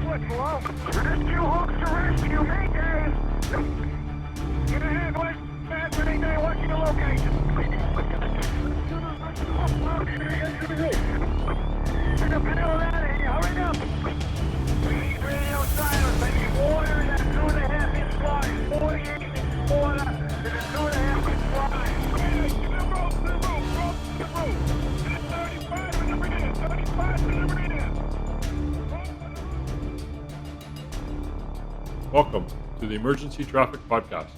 Hello? Rescue hooks to rescue, Mayday! Get ahead, West. Fast, Mayday, what's your location? Get the panel out of here, hurry up! We need radio silence, baby. Water in that 2.5 inch line. 48 inch water in a 2.5 inch line. To the rope, to the rope. 35 in the rear, 35 in the rear. Welcome to the Emergency Traffic Podcast.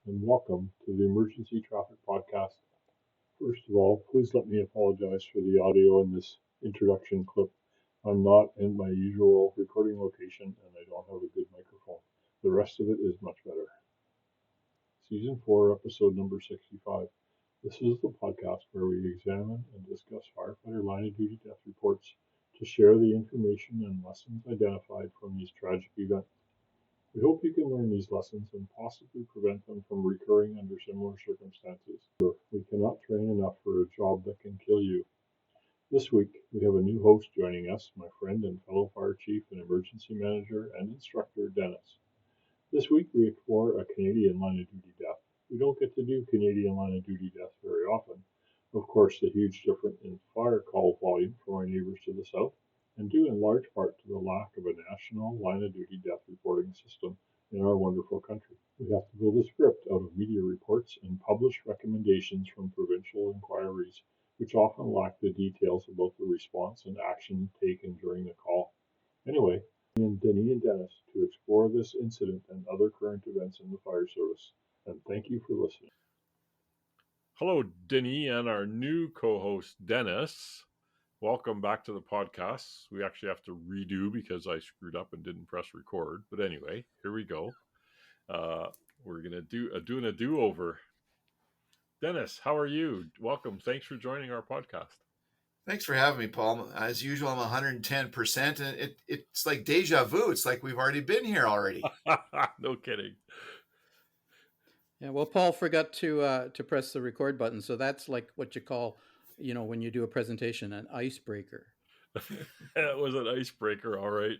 And welcome to the Emergency Traffic Podcast. First of all, please let me apologize for the audio in this introduction clip. I'm not in my usual recording location and I don't have a good microphone. The rest of it is much better. Season 4, episode number 65. This is the podcast where we examine and discuss firefighter line of duty death reports to share the information and lessons identified from these tragic events. We hope you can learn these lessons and possibly prevent them from recurring under similar circumstances. We cannot train enough for a job that can kill you. This week, we have a new host joining us, my friend and fellow fire chief and emergency manager and instructor, Dennis. This week, we explore a Canadian line of duty death. We don't get to do Canadian line of duty death very often. Of course, the huge difference in fire call volume from our neighbors to the south, and due in large part to the lack of a national line of duty death reporting system in our wonderful country. We have to build a script out of media reports and publish recommendations from provincial inquiries, which often lack the details about the response and action taken during the call. Anyway, and Denny and Dennis to explore this incident and other current events in the fire service. And thank you for listening. Hello, Denny, and our new co-host, Dennis. Welcome back to the podcast. We actually have to redo because I screwed up and didn't press record. But anyway, here we go. We're gonna doing a do-over. Dennis, how are you? Welcome. Thanks for joining our podcast. Thanks for having me, Paul. As usual, I'm 110%, and it's like deja vu. It's like we've already been here already. No kidding. Yeah, well, Paul forgot to press the record button, so that's like what you call, when you do a presentation, an icebreaker. It was an icebreaker, all right.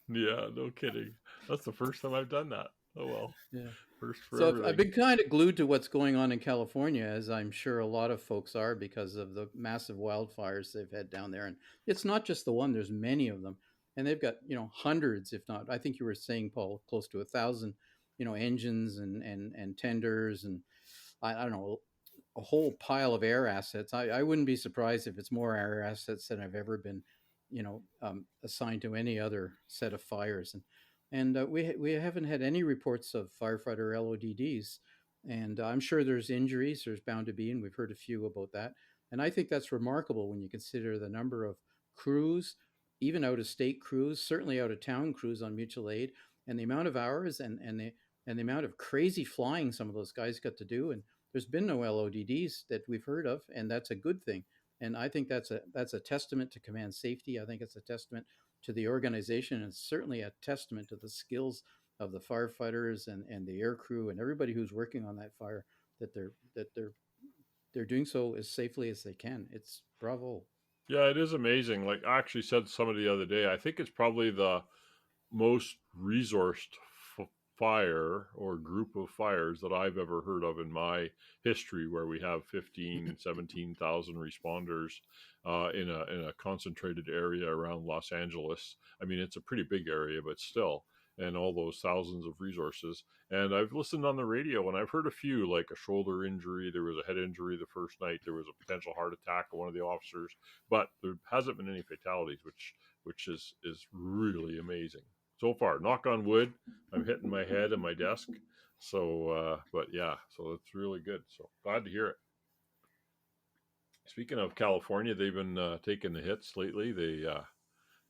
Yeah, no kidding. That's the first time I've done that. Oh well. Yeah. First for So everything. I've been kind of glued to what's going on in California, as I'm sure a lot of folks are, because of the massive wildfires they've had down there. And it's not just the one; there's many of them, and they've got hundreds, if not, I think you were saying, Paul, close to 1,000, engines and tenders, and I don't know, a whole pile of air assets. I wouldn't be surprised if it's more air assets than I've ever been, assigned to any other set of fires. And we haven't had any reports of firefighter LODDs. And I'm sure there's injuries, there's bound to be, and we've heard a few about that. And I think that's remarkable when you consider the number of crews, even out of state crews, certainly out of town crews on mutual aid, and the amount of hours and the amount of crazy flying some of those guys got to do. And there's been no LODDs that we've heard of, and that's a good thing. And I think that's a testament to command safety. I think it's a testament to the organization, and certainly a testament to the skills of the firefighters and the air crew and everybody who's working on that fire, that they're doing so as safely as they can. It's bravo. Yeah, it is amazing. Like I actually said to somebody the other day, I think it's probably the most resourced fire or group of fires that I've ever heard of in my history, where we have 15, 17,000 responders in a concentrated area around Los Angeles. I mean, it's a pretty big area, but still, and all those thousands of resources. And I've listened on the radio and I've heard a few, like a shoulder injury, there was a head injury the first night, there was a potential heart attack of one of the officers, but there hasn't been any fatalities, which is really amazing. So far, knock on wood, I'm hitting my head and my desk. So, but yeah, so it's really good. So glad to hear it. Speaking of California, they've been taking the hits lately. They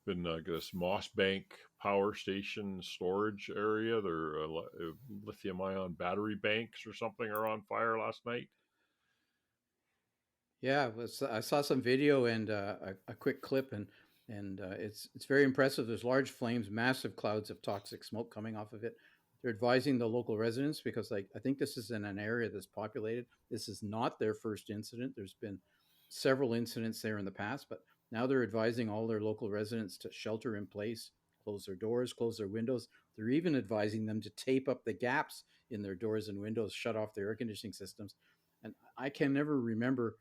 been this Moss Bank power station storage area. Their lithium-ion battery banks or something are on fire last night. Yeah, I saw some video and a quick clip, and it's very impressive. There's large flames, massive clouds of toxic smoke coming off of it. They're advising the local residents, because I think this is in an area that's populated. This is not their first incident. There's been several incidents there in the past, but Now they're advising all their local residents to shelter in place, close their doors, close their windows. They're even advising them to tape up the gaps in their doors and windows, shut off their air conditioning systems. And I can never remember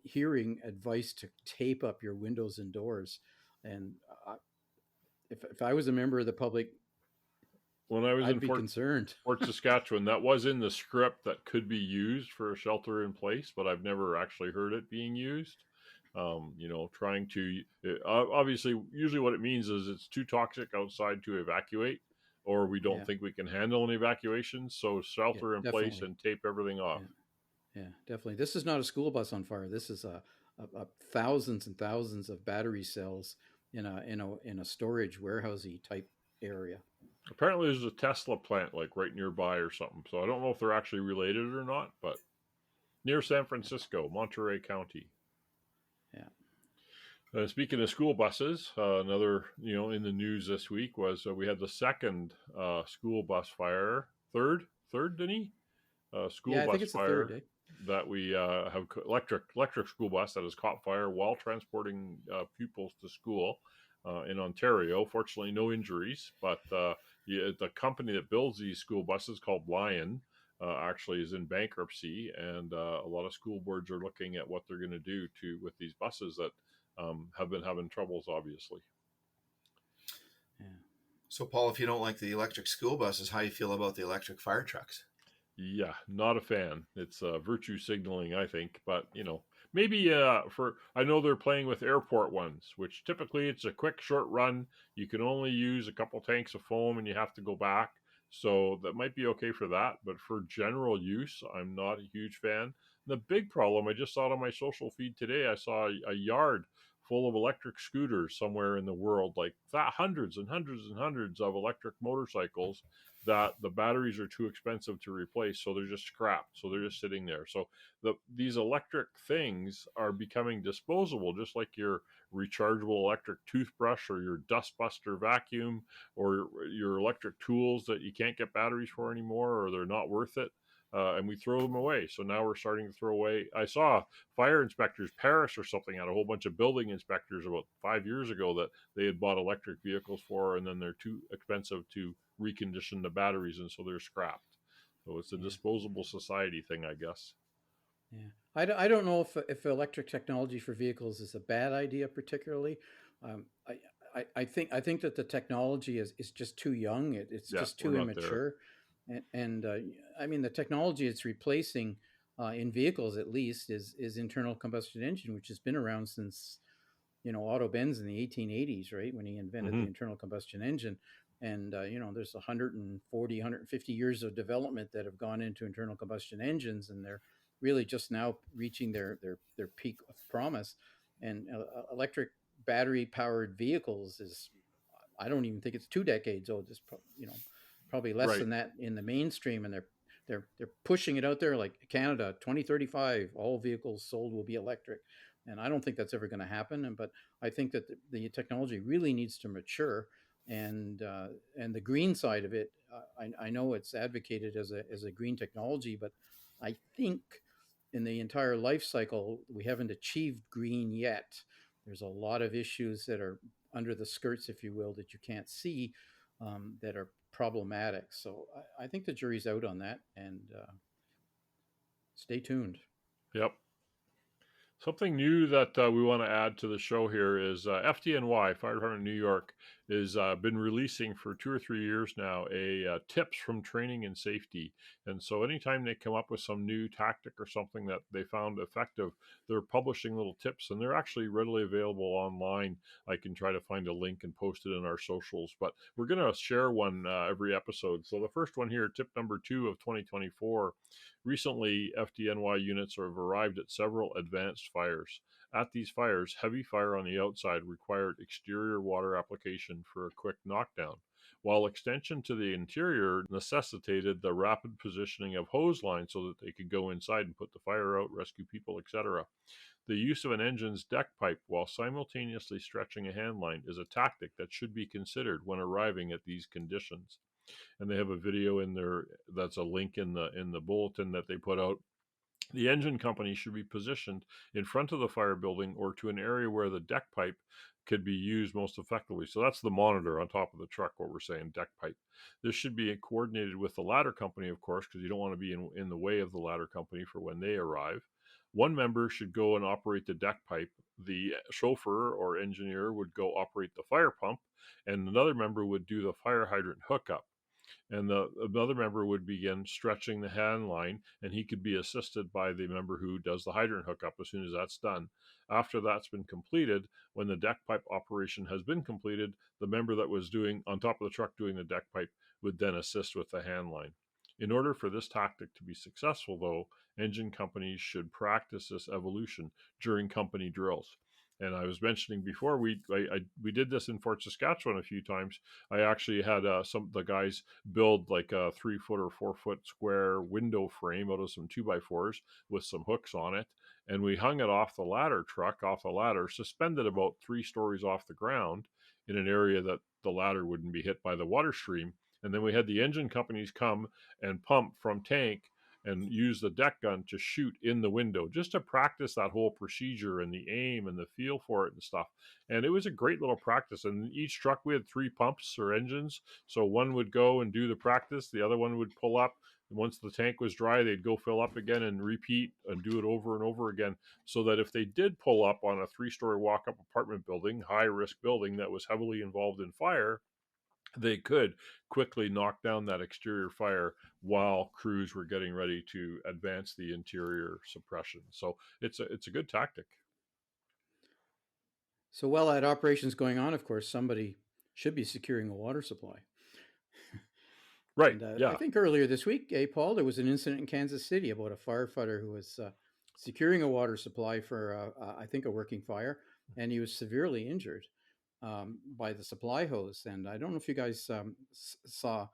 hearing advice to tape up your windows and doors. And if I was a member of the public, When I was I'd in be concerned. Fort Saskatchewan, that was in the script that could be used for a shelter in place, but I've never actually heard it being used. Trying to obviously, usually what it means is it's too toxic outside to evacuate, or we don't Yeah. think we can handle an evacuation. So shelter in place Definitely. and tape everything off. Yeah, definitely. This is not a school bus on fire. This is a thousands and thousands of battery cells in a storage warehousey type area. Apparently, there's a Tesla plant like right nearby or something. So I don't know if they're actually related or not, but near San Francisco, Monterey County. Yeah. Speaking of school buses, another in the news this week was we had the second school bus fire, third, Denny, school Yeah, I bus think it's the fire third. that we have electric school bus that has caught fire while transporting pupils to school in Ontario. Fortunately, no injuries, but the company that builds these school buses called Lion. Actually is in bankruptcy, and a lot of school boards are looking at what they're going to do with these buses that have been having troubles, obviously. Yeah. So, Paul, if you don't like the electric school buses, how you feel about the electric fire trucks? Yeah, not a fan. It's virtue signaling, I think. But maybe I know they're playing with airport ones, which typically it's a quick, short run. You can only use a couple tanks of foam, and you have to go back. So that might be okay for that. But for general use, I'm not a huge fan. The big problem, I just saw it on my social feed today. I saw a yard full of electric scooters somewhere in the world, like hundreds and hundreds and hundreds of electric motorcycles that the batteries are too expensive to replace, so they're just scrapped. So they're just sitting there. So these electric things are becoming disposable, just like your rechargeable electric toothbrush or your dustbuster vacuum or your electric tools that you can't get batteries for anymore, or they're not worth it. And we throw them away. So now we're starting to throw away. I saw fire inspectors, Paris or something, had a whole bunch of building inspectors about 5 years ago that they had bought electric vehicles for, and then they're too expensive to recondition the batteries, and so they're scrapped. So it's a disposable society thing, I guess. Yeah, I don't know if electric technology for vehicles is a bad idea particularly. I think that the technology is just too young. It's just too immature, and I mean the technology it's replacing in vehicles at least is internal combustion engine, which has been around since Otto Benz in the 1880s, right, when he invented the internal combustion engine. And there's 140, 150 years of development that have gone into internal combustion engines, and they're really just now reaching their peak of promise. And electric battery powered vehicles is, I don't even think it's 2 decades old. It's probably less than that in the mainstream, and they're pushing it out there like Canada 2035. All vehicles sold will be electric, and I don't think that's ever going to happen. But I think that the technology really needs to mature, and the green side of it, I know it's advocated as a green technology, but I think in the entire life cycle we haven't achieved green yet. There's a lot of issues that are under the skirts, if you will, that you can't see, that are problematic. So I think the jury's out on that, and stay tuned. Yep. Something new that we want to add to the show here is FDNY, Fire Department of New York, has been releasing for 2 or 3 years now a tips from training and safety. And so anytime they come up with some new tactic or something that they found effective, they're publishing little tips, and they're actually readily available online. I can try to find a link and post it in our socials, but we're going to share one every episode. So the first one here, tip number 2 of 2024. Recently, FDNY units have arrived at several advanced fires. At these fires, heavy fire on the outside required exterior water application for a quick knockdown, while extension to the interior necessitated the rapid positioning of hose lines so that they could go inside and put the fire out, rescue people, etc. The use of an engine's deck pipe while simultaneously stretching a hand line is a tactic that should be considered when arriving at these conditions. And they have a video in there that's a link in the bulletin that they put out The engine company should be positioned in front of the fire building or to an area where the deck pipe could be used most effectively. So that's the monitor on top of the truck, what we're saying, deck pipe. This should be coordinated with the ladder company, of course, because you don't want to be in the way of the ladder company for when they arrive. One member should go and operate the deck pipe. The chauffeur or engineer would go operate the fire pump, and another member would do the fire hydrant hookup, and the other member would begin stretching the hand line, and he could be assisted by the member who does the hydrant hookup as soon as that's done. After that's been completed, when the deck pipe operation has been completed, the member that was doing on top of the truck doing the deck pipe would then assist with the hand line. In order for this tactic to be successful, though, engine companies should practice this evolution during company drills. And I was mentioning before, we did this in Fort Saskatchewan a few times. I actually had some of the guys build like a 3 foot or 4 foot square window frame out of some 2x4s with some hooks on it. And we hung it off the ladder truck, off the ladder, suspended about 3 stories off the ground in an area that the ladder wouldn't be hit by the water stream. And then we had the engine companies come and pump from tank and use the deck gun to shoot in the window just to practice that whole procedure and the aim and the feel for it and stuff. And it was a great little practice. And each truck, we had 3 pumps or engines. So one would go and do the practice, the other one would pull up. Once the tank was dry, they'd go fill up again and repeat and do it over and over again, so that if they did pull up on a 3-story walk-up apartment building, high-risk building that was heavily involved in fire, they could quickly knock down that exterior fire while crews were getting ready to advance the interior suppression. So it's a good tactic. So while that operation's going on, of course, somebody should be securing a water supply. Right. And Yeah. I think earlier this week, Paul, there was an incident in Kansas City about a firefighter who was securing a water supply for, I think, a working fire, and he was severely injured by the supply hose. And I don't know if you guys saw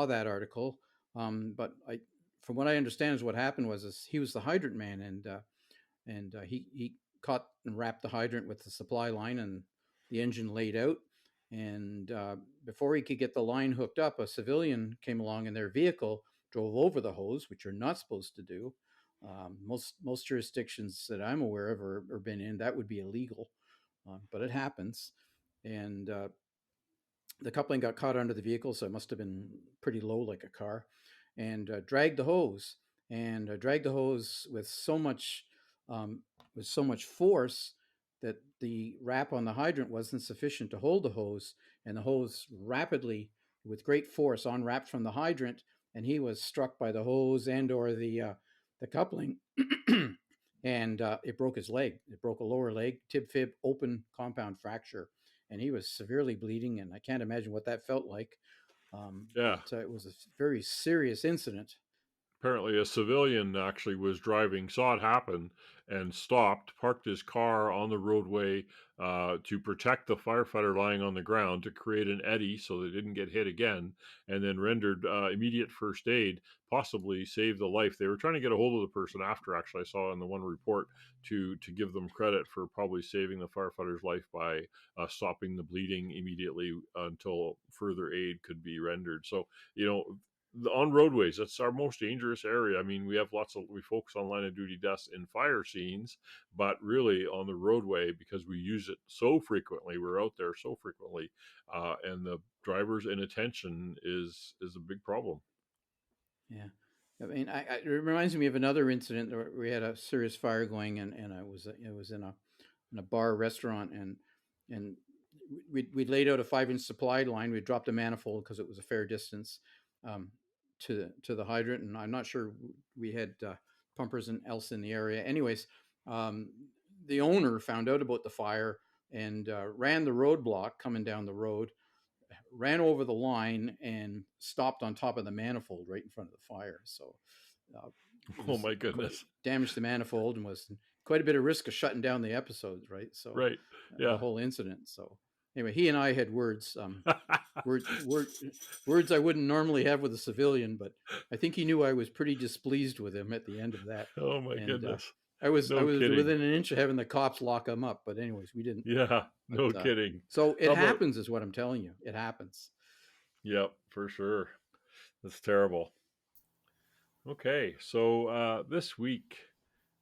that article, but from what I understand, is what happened was he was the hydrant man, and he caught and wrapped the hydrant with the supply line, and the engine laid out. And before he could get the line hooked up, a civilian came along in their vehicle, drove over the hose, which you're not supposed to do. Most jurisdictions that I'm aware of or been in, that would be illegal, but it happens. And the coupling got caught under the vehicle, so it must have been pretty low, like a car, and dragged the hose with so much force that the wrap on the hydrant wasn't sufficient to hold the hose, and the hose rapidly, with great force, unwrapped from the hydrant, and he was struck by the hose and or the coupling, and it broke his leg. It broke a lower leg, tib-fib, open compound fracture, and he was severely bleeding, and I can't imagine what that felt like. Yeah. But it was a very serious incident. Apparently a civilian actually was driving, saw it happen, and stopped, parked his car on the roadway to protect the firefighter lying on the ground, to create an eddy so they didn't get hit again, and then rendered immediate first aid, possibly saved the life. They were trying to get a hold of the person after, actually, I saw in the one report, to give them credit for probably saving the firefighter's life by stopping the bleeding immediately until further aid could be rendered. So, on roadways, that's our most dangerous area. I mean, we focus on line of duty deaths in fire scenes, but really on the roadway, because we use it so frequently, we're out there so frequently, and the driver's inattention is a big problem. Yeah. I mean, it reminds me of another incident where we had a serious fire going, and it was in a bar restaurant, and we laid out a 5-inch supply line. We dropped a manifold because it was a fair distance to the hydrant, and I'm not sure we had pumpers and else in the area. Anyways, the owner found out about the fire and ran the roadblock coming down the road, ran over the line, and stopped on top of the manifold right in front of the fire. So, oh my goodness, damaged the manifold and was quite a bit of risk of shutting down the episodes. Right. So, right. Yeah. The whole incident. So, anyway, he and I had words I wouldn't normally have with a civilian, but I think he knew I was pretty displeased with him at the end of that. Oh my goodness. I was kidding. within an inch of having the cops lock him up, but anyways, we didn't. Yeah, no kidding. So it happens, is what I'm telling you. It happens. Yep, for sure. That's terrible. Okay, so this week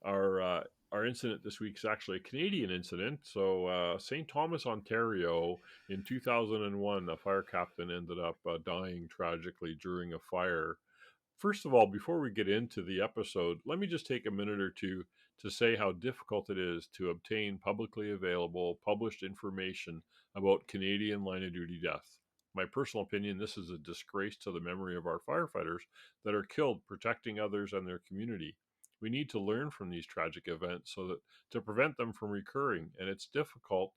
Our incident this week is actually a Canadian incident. So, St. Thomas, Ontario, in 2001, a fire captain ended up dying tragically during a fire. First of all, before we get into the episode, let me just take a minute or two to say how difficult it is to obtain publicly available, published information about Canadian line of duty death. My personal opinion, this is a disgrace to the memory of our firefighters that are killed protecting others and their community. We need to learn from these tragic events so that to prevent them from recurring, and it's difficult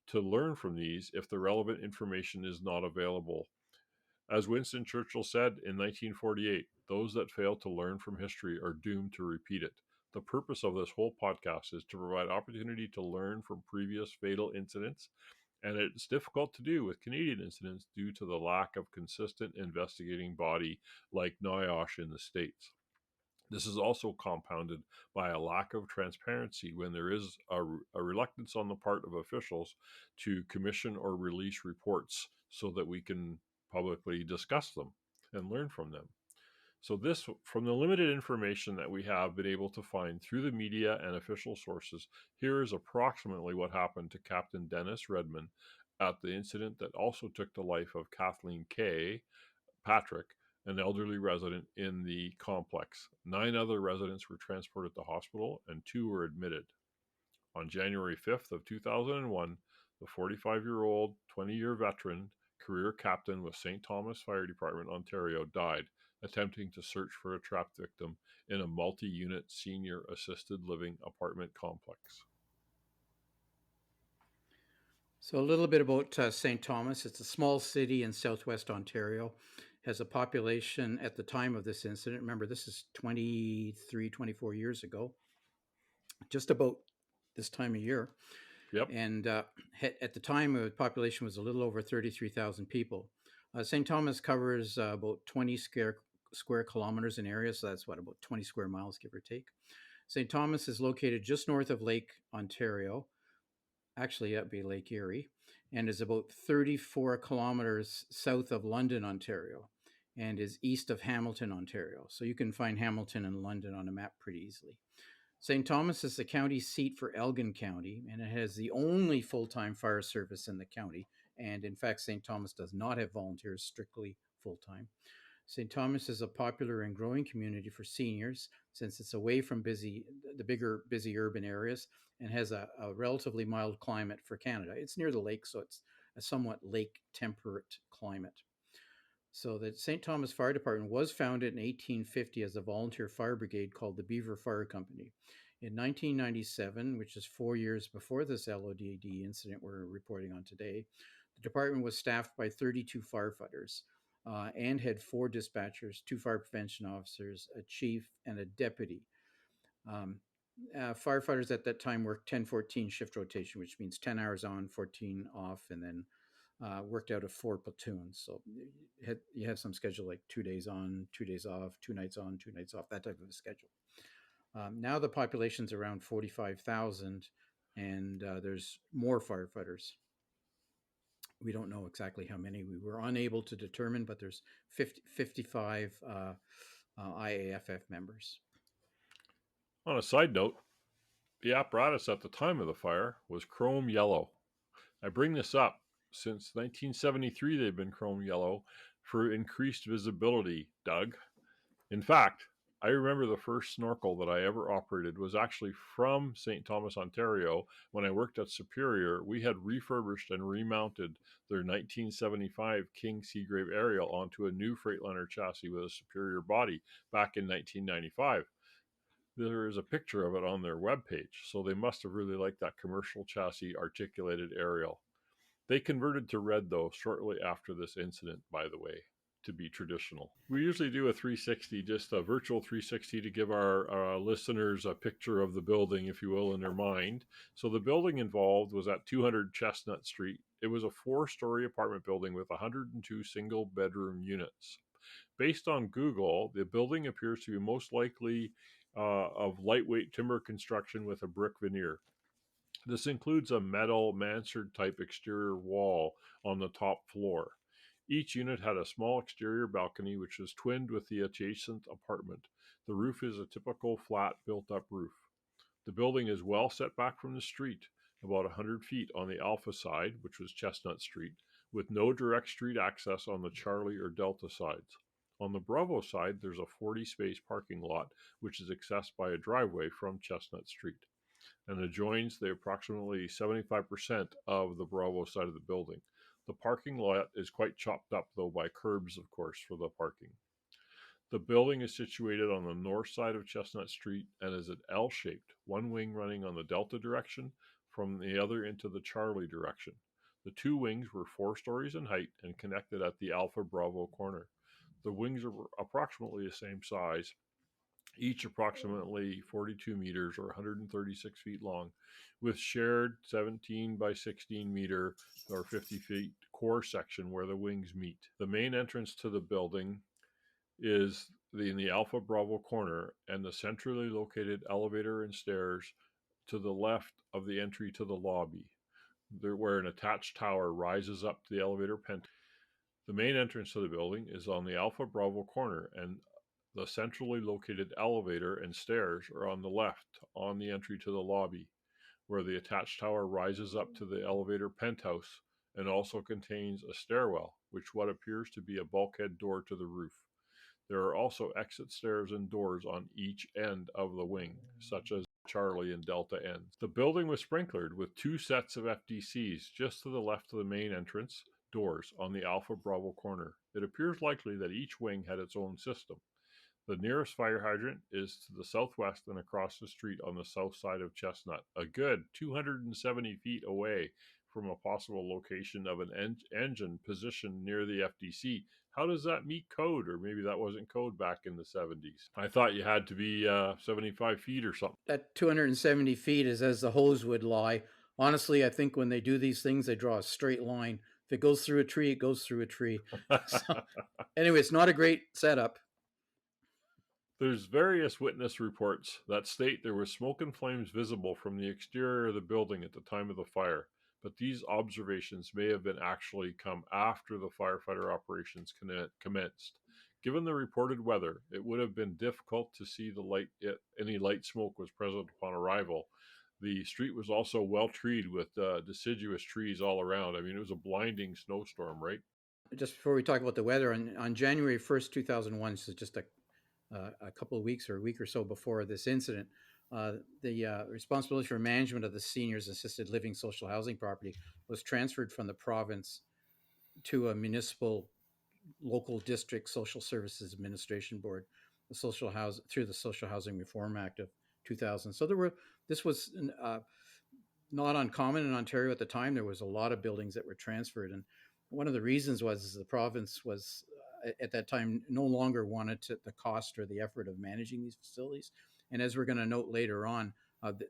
to learn from these if the relevant information is not available. As Winston Churchill said in 1948, those that fail to learn from history are doomed to repeat it. The purpose of this whole podcast is to provide opportunity to learn from previous fatal incidents, and it's difficult to do with Canadian incidents due to the lack of consistent investigating body like NIOSH in the States. This is also compounded by a lack of transparency when there is a reluctance on the part of officials to commission or release reports so that we can publicly discuss them and learn from them. So, this, from the limited information that we have been able to find through the media and official sources, here is approximately what happened to Captain Dennis Redman at the incident that also took the life of Kathleen K. Patrick, an elderly resident in the complex. 9 other residents were transported to hospital and 2 were admitted. On January 5th of 2001, the 45-year-old, 20-year veteran, career captain with St. Thomas Fire Department, Ontario, died attempting to search for a trapped victim in a multi-unit senior assisted living apartment complex. So a little bit about St. Thomas. It's a small city in southwest Ontario. Has a population at the time of this incident. Remember, this is 23, 24 years ago, just about this time of year. Yep. And at the time, the population was a little over 33,000 people. St. Thomas covers about 20 square kilometers in area, so that's about 20 square miles, give or take. St. Thomas is located just north of Lake Ontario. Actually, that'd be Lake Erie, and is about 34 kilometers south of London, Ontario, and is east of Hamilton, Ontario. So you can find Hamilton and London on a map pretty easily. St. Thomas is the county seat for Elgin County, and it has the only full-time fire service in the county. And in fact, St. Thomas does not have volunteers strictly full-time. St. Thomas is a popular and growing community for seniors since it's away from the bigger, busy urban areas and has a relatively mild climate for Canada. It's near the lake, so it's a somewhat lake temperate climate. So the St. Thomas Fire Department was founded in 1850 as a volunteer fire brigade called the Beaver Fire Company. In 1997, which is 4 years before this LODD incident we're reporting on today, the department was staffed by 32 firefighters and had 4 dispatchers, 2 fire prevention officers, a chief, and a deputy. Firefighters at that time worked 10-14 shift rotation, which means 10 hours on, 14 off, and then worked out of 4 platoons. So you have some schedule like 2 days on, 2 days off, 2 nights on, 2 nights off, that type of a schedule. Now the population's around 45,000, and there's more firefighters. We don't know exactly how many. We were unable to determine, but there's 55 IAFF members. On a side note, the apparatus at the time of the fire was chrome yellow. I bring this up since 1973 they've been chrome yellow for increased visibility, Doug. In fact, I remember the first snorkel that I ever operated was actually from St. Thomas, Ontario. When I worked at Superior, we had refurbished and remounted their 1975 King Seagrave Aerial onto a new Freightliner chassis with a Superior body back in 1995. There is a picture of it on their webpage, so they must have really liked that commercial chassis articulated aerial. They converted to red, though, shortly after this incident, by the way, to be traditional. We usually do a 360, just a virtual 360 to give our listeners a picture of the building, if you will, in their mind. So the building involved was at 200 Chestnut Street. It was a 4-story apartment building with 102 single-bedroom units. Based on Google, the building appears to be most likely of lightweight timber construction with a brick veneer. This includes a metal mansard-type exterior wall on the top floor. Each unit had a small exterior balcony which was twinned with the adjacent apartment. The roof is a typical flat built-up roof. The building is well set back from the street, about 100 feet on the Alpha side, which was Chestnut Street, with no direct street access on the Charlie or Delta sides. On the Bravo side, there's a 40-space parking lot, which is accessed by a driveway from Chestnut Street and adjoins the approximately 75% of the Bravo side of the building. The parking lot is quite chopped up, though, by curbs, of course, for the parking. The building is situated on the north side of Chestnut Street and is L-shaped, one wing running on the Delta direction, from the other into the Charlie direction. The two wings were 4 stories in height and connected at the Alpha Bravo corner. The wings are approximately the same size, each approximately 42 meters or 136 feet long, with shared 17 by 16 meter or 50 feet core section where the wings meet. The main entrance to the building is in the Alpha Bravo corner, and the centrally located elevator and stairs to the left of the entry to the lobby, where an attached tower rises up to the elevator penthouse. The main entrance to the building is on the Alpha Bravo corner, and the centrally located elevator and stairs are on the left on the entry to the lobby, where the attached tower rises up to the elevator penthouse and also contains a stairwell, which what appears to be a bulkhead door to the roof. There are also exit stairs and doors on each end of the wing, such as Charlie and Delta ends. The building was sprinklered with 2 sets of FDCs just to the left of the main entrance doors on the Alpha Bravo corner. It appears likely that each wing had its own system. The nearest fire hydrant is to the southwest and across the street on the south side of Chestnut, a good 270 feet away from a possible location of an engine positioned near the FDC. How does that meet code? Or maybe that wasn't code back in the 70s. I thought you had to be 75 feet or something. That 270 feet is as the hose would lie. Honestly, I think when they do these things, they draw a straight line. If it goes through a tree, it goes through a tree. So, anyway, it's not a great setup. There's various witness reports that state there was smoke and flames visible from the exterior of the building at the time of the fire, but these observations may have been actually come after the firefighter operations commenced. Given the reported weather, it would have been difficult to see any light smoke was present upon arrival. The street was also well treed with deciduous trees all around. I mean, it was a blinding snowstorm, right? Just before we talk about the weather, on January 1st, 2001, so just a couple of weeks or a week or so before this incident, the responsibility for management of the seniors assisted living social housing property was transferred from the province to a municipal local district social services administration board, through the Social Housing Reform Act of 2000. So this was not uncommon in Ontario at the time. There was a lot of buildings that were transferred, and one of the reasons was the province was at that time no longer wanted the cost or the effort of managing these facilities. And as we're going to note later on,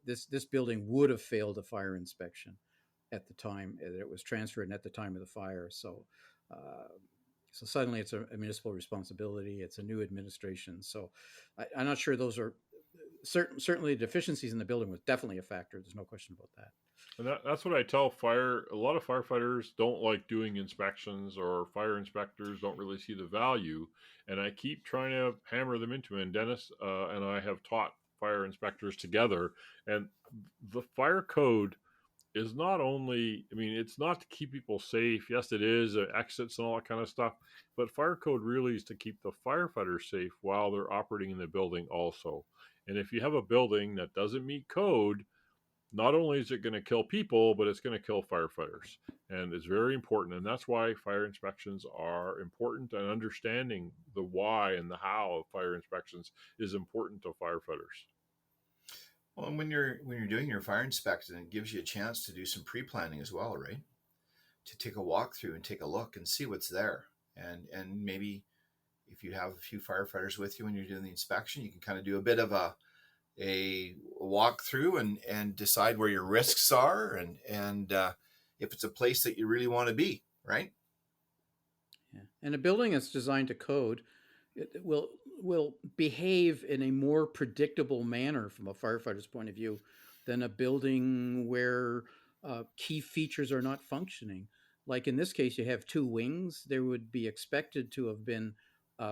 this building would have failed a fire inspection at the time that it was transferred and at the time of the fire. So suddenly it's a municipal responsibility. It's a new administration. So I'm not sure those are certainly deficiencies in the building was definitely a factor. There's no question about that. And that's what I tell a lot of firefighters don't like doing inspections, or fire inspectors don't really see the value. And I keep trying to hammer them into it. And Dennis and I have taught fire inspectors together. And the fire code is not only, I mean, it's not to keep people safe. Yes, it is, exits and all that kind of stuff. But fire code really is to keep the firefighters safe while they're operating in the building also. And if you have a building that doesn't meet code, not only is it going to kill people, but it's going to kill firefighters. And it's very important. And that's why fire inspections are important, and understanding the why and the how of fire inspections is important to firefighters. Well, and when you're doing your fire inspection, it gives you a chance to do some pre-planning as well, right? To take a walk through and take a look and see what's there. And maybe if you have a few firefighters with you when you're doing the inspection, you can kind of do a bit of a walk through and decide where your risks are and if it's a place that you really want to be, right? Yeah. And a building that's designed to code, it will behave in a more predictable manner from a firefighter's point of view than a building where key features are not functioning. Like in this case, you have 2 wings. There would be expected to have been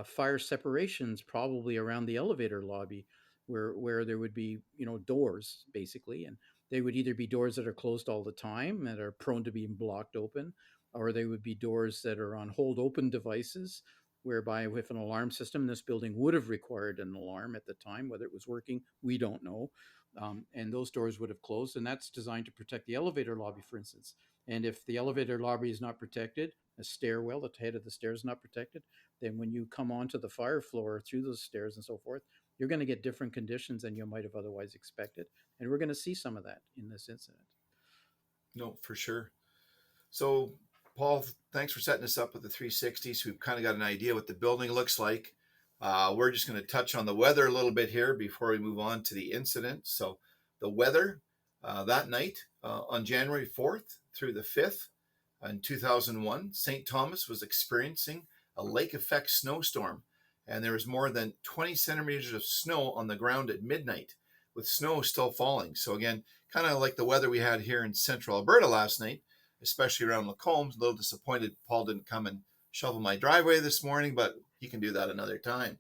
fire separations probably around the elevator lobby, where there would be, doors basically, and they would either be doors that are closed all the time that are prone to being blocked open, or they would be doors that are on hold open devices, whereby with an alarm system, this building would have required an alarm at the time. Whether it was working, we don't know. And those doors would have closed, and that's designed to protect the elevator lobby, for instance. And if the elevator lobby is not protected, a stairwell, the head of the stairs is not protected, then when you come onto the fire floor through those stairs and so forth, you're going to get different conditions than you might have otherwise expected. And we're going to see some of that in this incident. No, for sure. So, Paul, thanks for setting us up with the 360. So we've kind of got an idea what the building looks like. We're just going to touch on the weather a little bit here before we move on to the incident. So the weather that night on January 4th through the 5th in 2001, St. Thomas was experiencing a lake effect snowstorm, and there was more than 20 centimeters of snow on the ground at midnight, with snow still falling. So again, kind of like the weather we had here in central Alberta last night, especially around Lacombe. A little disappointed Paul didn't come and shovel my driveway this morning, but he can do that another time.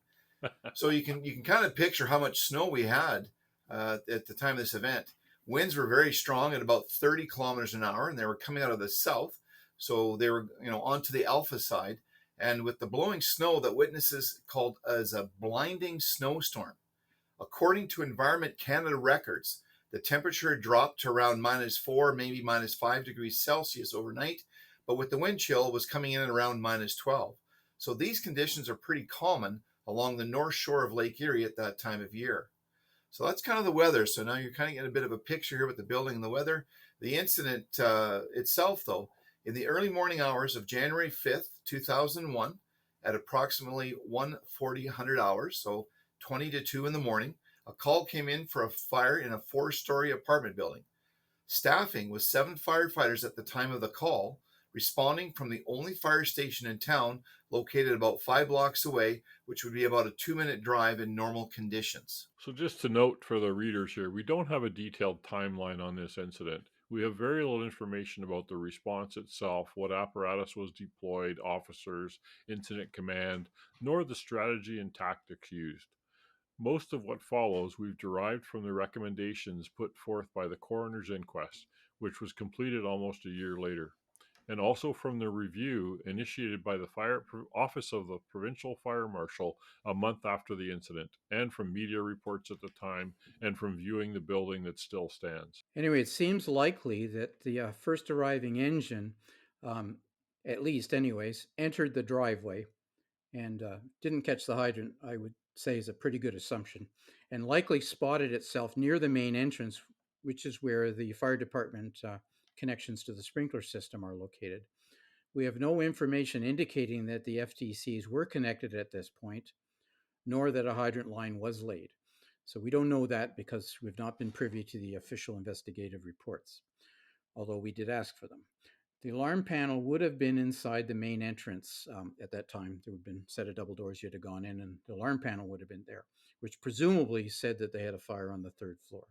So you can kind of picture how much snow we had at the time of this event. Winds were very strong at about 30 kilometers an hour, and they were coming out of the south. So they were, onto the alpha side. And with the blowing snow that witnesses called as a blinding snowstorm. According to Environment Canada records, the temperature dropped to around -4, maybe -5 degrees Celsius overnight, but with the wind chill was coming in at around -12. So these conditions are pretty common along the north shore of Lake Erie at that time of year. So that's kind of the weather. So now you're kind of getting a bit of a picture here with the building and the weather. The incident itself, though, in the early morning hours of January 5th, 2001, at approximately 1:40 hours, so 20 to 2 in the morning, a call came in for a fire in a 4-story apartment building. Staffing was 7 firefighters at the time of the call, responding from the only fire station in town, located about 5 blocks away, which would be about a 2-minute drive in normal conditions. So, just to note for the readers here, we don't have a detailed timeline on this incident. We have very little information about the response itself, what apparatus was deployed, officers, incident command, nor the strategy and tactics used. Most of what follows we've derived from the recommendations put forth by the coroner's inquest, which was completed almost a year later, and also from the review initiated by the Office of the Provincial Fire Marshal a month after the incident, and from media reports at the time, and from viewing the building that still stands. Anyway, it seems likely that the first arriving engine, at least anyways, entered the driveway and didn't catch the hydrant, I would say is a pretty good assumption, and likely spotted itself near the main entrance, which is where the fire department connections to the sprinkler system are located. We have no information indicating that the FTCs were connected at this point, nor that a hydrant line was laid. So we don't know that because we've not been privy to the official investigative reports, although we did ask for them. The alarm panel would have been inside the main entrance at that time. There would have been a set of double doors you had gone in, and the alarm panel would have been there, which presumably said that they had a fire on the 3rd floor.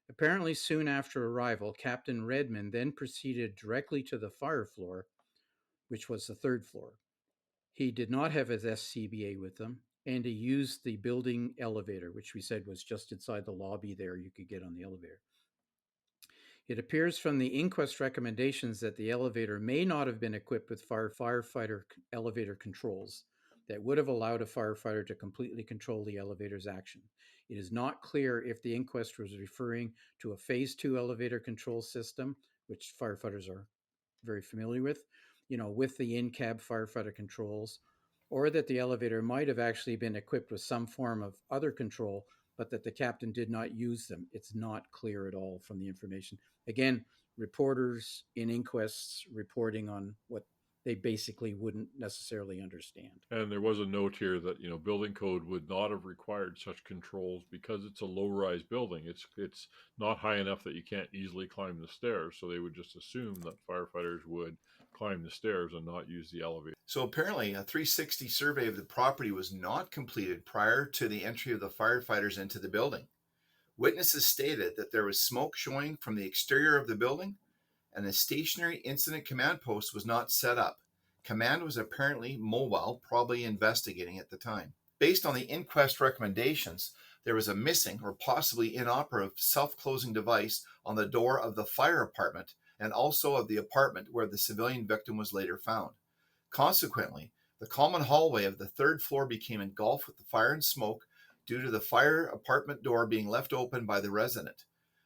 Apparently, soon after arrival, Captain Redmond then proceeded directly to the fire floor, which was the 3rd floor. He did not have his SCBA with him, and he used the building elevator, which we said was just inside the lobby there. You could get on the elevator. It appears from the inquest recommendations that the elevator may not have been equipped with firefighter elevator controls that would have allowed a firefighter to completely control the elevator's action. It is not clear if the inquest was referring to a phase 2 elevator control system, which firefighters are very familiar with the in-cab firefighter controls, or that the elevator might have actually been equipped with some form of other control, but that the captain did not use them. It's not clear at all from the information. Again, reporters in inquests reporting on what they basically wouldn't necessarily understand. And there was a note here that building code would not have required such controls because it's a low-rise building. It's not high enough that you can't easily climb the stairs, so they would just assume that firefighters would climb the stairs and not use the elevator. So apparently a 360 survey of the property was not completed prior to the entry of the firefighters into the building. Witnesses stated that there was smoke showing from the exterior of the building, and a stationary incident command post was not set up. Command was apparently mobile, probably investigating at the time. Based on the inquest recommendations, there was a missing or possibly inoperative self-closing device on the door of the fire apartment and also of the apartment where the civilian victim was later found. Consequently, the common hallway of the third floor became engulfed with the fire and smoke due to the fire apartment door being left open by the resident.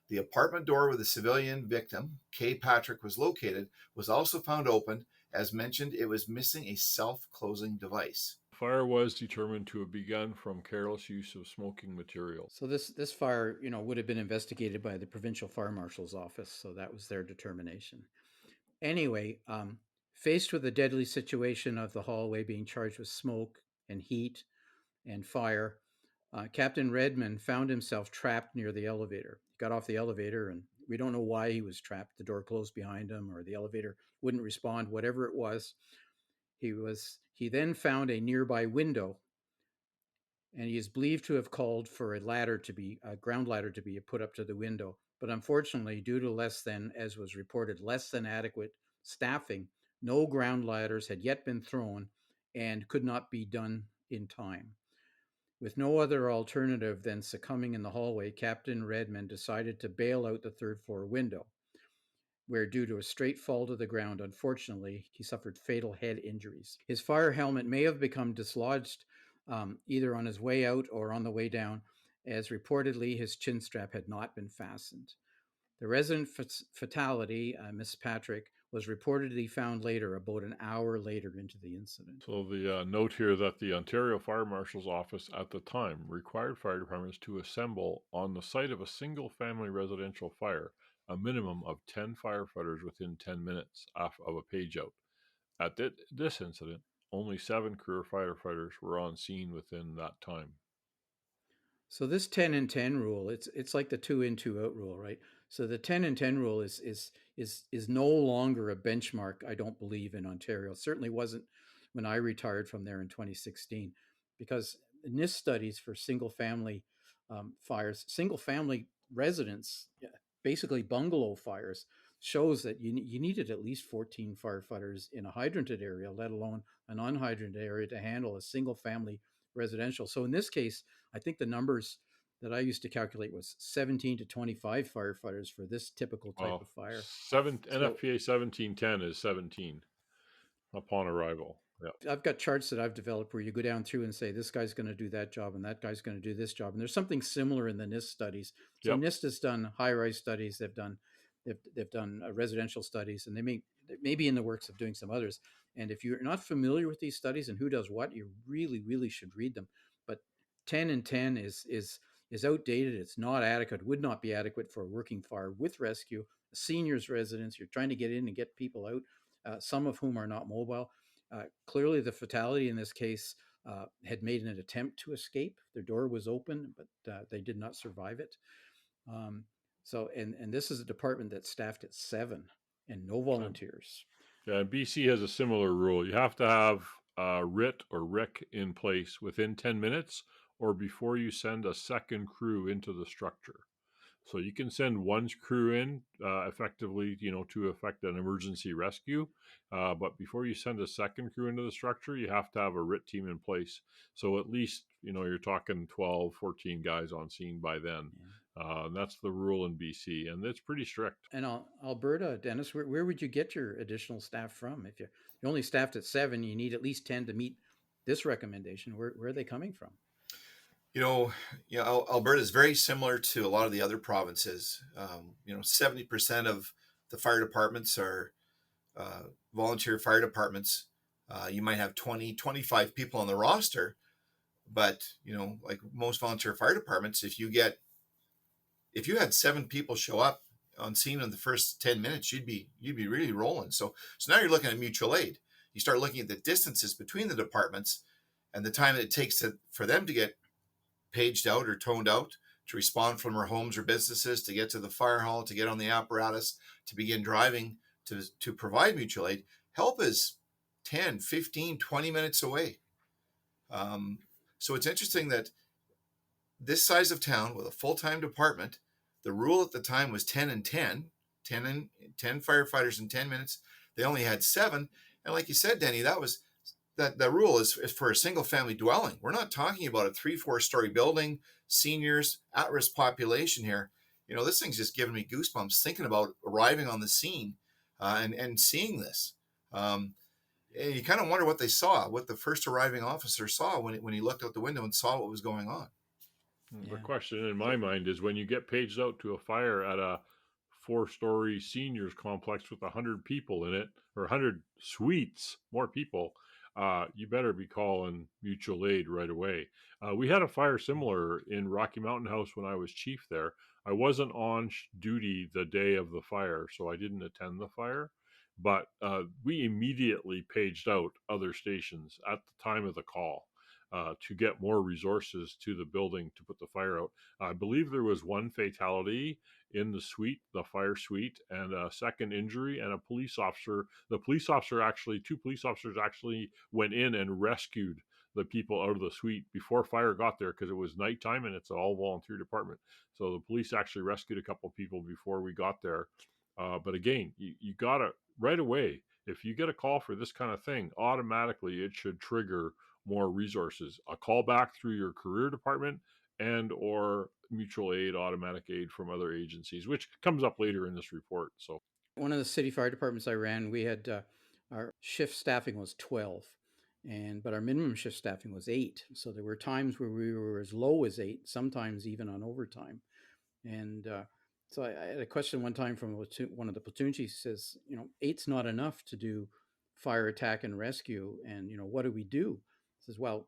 The apartment door where the civilian victim, Kay Patrick, was located was also found open. As mentioned, it was missing a self-closing device. Fire was determined to have begun from careless use of smoking material. So this fire, would have been investigated by the provincial fire marshal's office. So that was their determination. Anyway, faced with the deadly situation of the hallway being charged with smoke and heat and fire, Captain Redmond found himself trapped near the elevator. He got off the elevator, and we don't know why he was trapped. The door closed behind him, or the elevator wouldn't respond. Whatever it was, he then found a nearby window, and he is believed to have called for a ground ladder to be put up to the window. But unfortunately, due to less than adequate staffing, no ground ladders had yet been thrown and could not be done in time. With no other alternative than succumbing in the hallway, Captain Redmond decided to bail out the third floor window, where, due to a straight fall to the ground, unfortunately, he suffered fatal head injuries. His fire helmet may have become dislodged either on his way out or on the way down, as reportedly his chin strap had not been fastened. The resident fatality, Miss Patrick, was reportedly found later, about an hour later into the incident. So the note here that the Ontario Fire Marshal's office at the time required fire departments to assemble on the site of a single-family residential fire a minimum of 10 firefighters within 10 minutes of a page-out. At this incident, only 7 career firefighters were on scene within that time. So this 10 and 10 rule, it's like the 2 in 2 out rule, right? So the 10 and 10 rule is no longer a benchmark, I don't believe, in Ontario. It certainly wasn't when I retired from there in 2016, because NIST studies for single family fires, single family residence, basically bungalow fires, shows that you needed at least 14 firefighters in a hydranted area, let alone an unhydranted area, to handle a single family residential. So in this case, I think the numbers that I used to calculate was 17 to 25 firefighters for this typical type of fire. NFPA 1710 is 17 upon arrival. Yeah. I've got charts that I've developed where you go down through and say, this guy's going to do that job and that guy's going to do this job. And there's something similar in the NIST studies. So NIST has done high-rise studies. They've done residential studies, and they may be in the works of doing some others. And if you're not familiar with these studies and who does what, you really, really should read them. But 10 and 10 is outdated. It's not adequate, would not be adequate for a working fire with rescue, seniors residence. You're trying to get in and get people out, some of whom are not mobile. Clearly, the fatality in this case had made an attempt to escape. Their door was open, but they did not survive it. So this is a department that's staffed at 7 and no volunteers. Yeah, BC has a similar rule. You have to have RIT or RIC in place within 10 minutes or before you send a second crew into the structure. So you can send one crew in effectively, to effect an emergency rescue. But before you send a second crew into the structure, you have to have a RIT team in place. So at least, you're talking 12, 14 guys on scene by then. Yeah. And that's the rule in BC, and it's pretty strict. And Alberta, Dennis, where would you get your additional staff from? If you're only staffed at 7, you need at least 10 to meet this recommendation. Where are they coming from? Alberta is very similar to a lot of the other provinces. 70% of the fire departments are volunteer fire departments. You might have 20, 25 people on the roster, but like most volunteer fire departments, if you had 7 people show up on scene in the first 10 minutes, you'd be really rolling. So now you're looking at mutual aid. You start looking at the distances between the departments and the time that it takes for them to get paged out or toned out, to respond from their homes or businesses, to get to the fire hall, to get on the apparatus, to begin driving, to provide mutual aid. Help is 10, 15, 20 minutes away. So it's interesting that this size of town with a full-time department, the rule at the time was 10 and 10 firefighters in 10 minutes. They only had 7. And like you said, Denny, that was that rule is for a single family dwelling. We're not talking about a 3-4 story building, seniors, at-risk population here. This thing's just giving me goosebumps thinking about arriving on the scene and seeing this. And you kind of wonder what they saw, what the first arriving officer saw when he looked out the window and saw what was going on. The Yeah. question in my mind is when you get paged out to a fire at a 4-story seniors complex with 100 people in it, or 100 suites, more people, you better be calling mutual aid right away. We had a fire similar in Rocky Mountain House when I was chief there. I wasn't on duty the day of the fire, so I didn't attend the fire. But we immediately paged out other stations at the time of the call to get more resources to the building to put the fire out. I believe there was one fatality in the suite, the fire suite, and a second injury, and a police officer. The police officer actually, 2 police officers actually went in and rescued the people out of the suite before fire got there because it was nighttime and it's an all volunteer department. So the police actually rescued a couple of people before we got there. But again, you got to right away. If you get a call for this kind of thing, automatically it should trigger more resources. A call back through your career department and or mutual aid, automatic aid from other agencies, which comes up later in this report. So One of the city fire departments I ran, we had our shift staffing was 12, but our minimum shift staffing was 8. So there were times where we were as low as 8, sometimes even on overtime. And so I had a question one time from one of the platoon chiefs. Says, 8's not enough to do fire attack and rescue. And, what do we do? Says, well,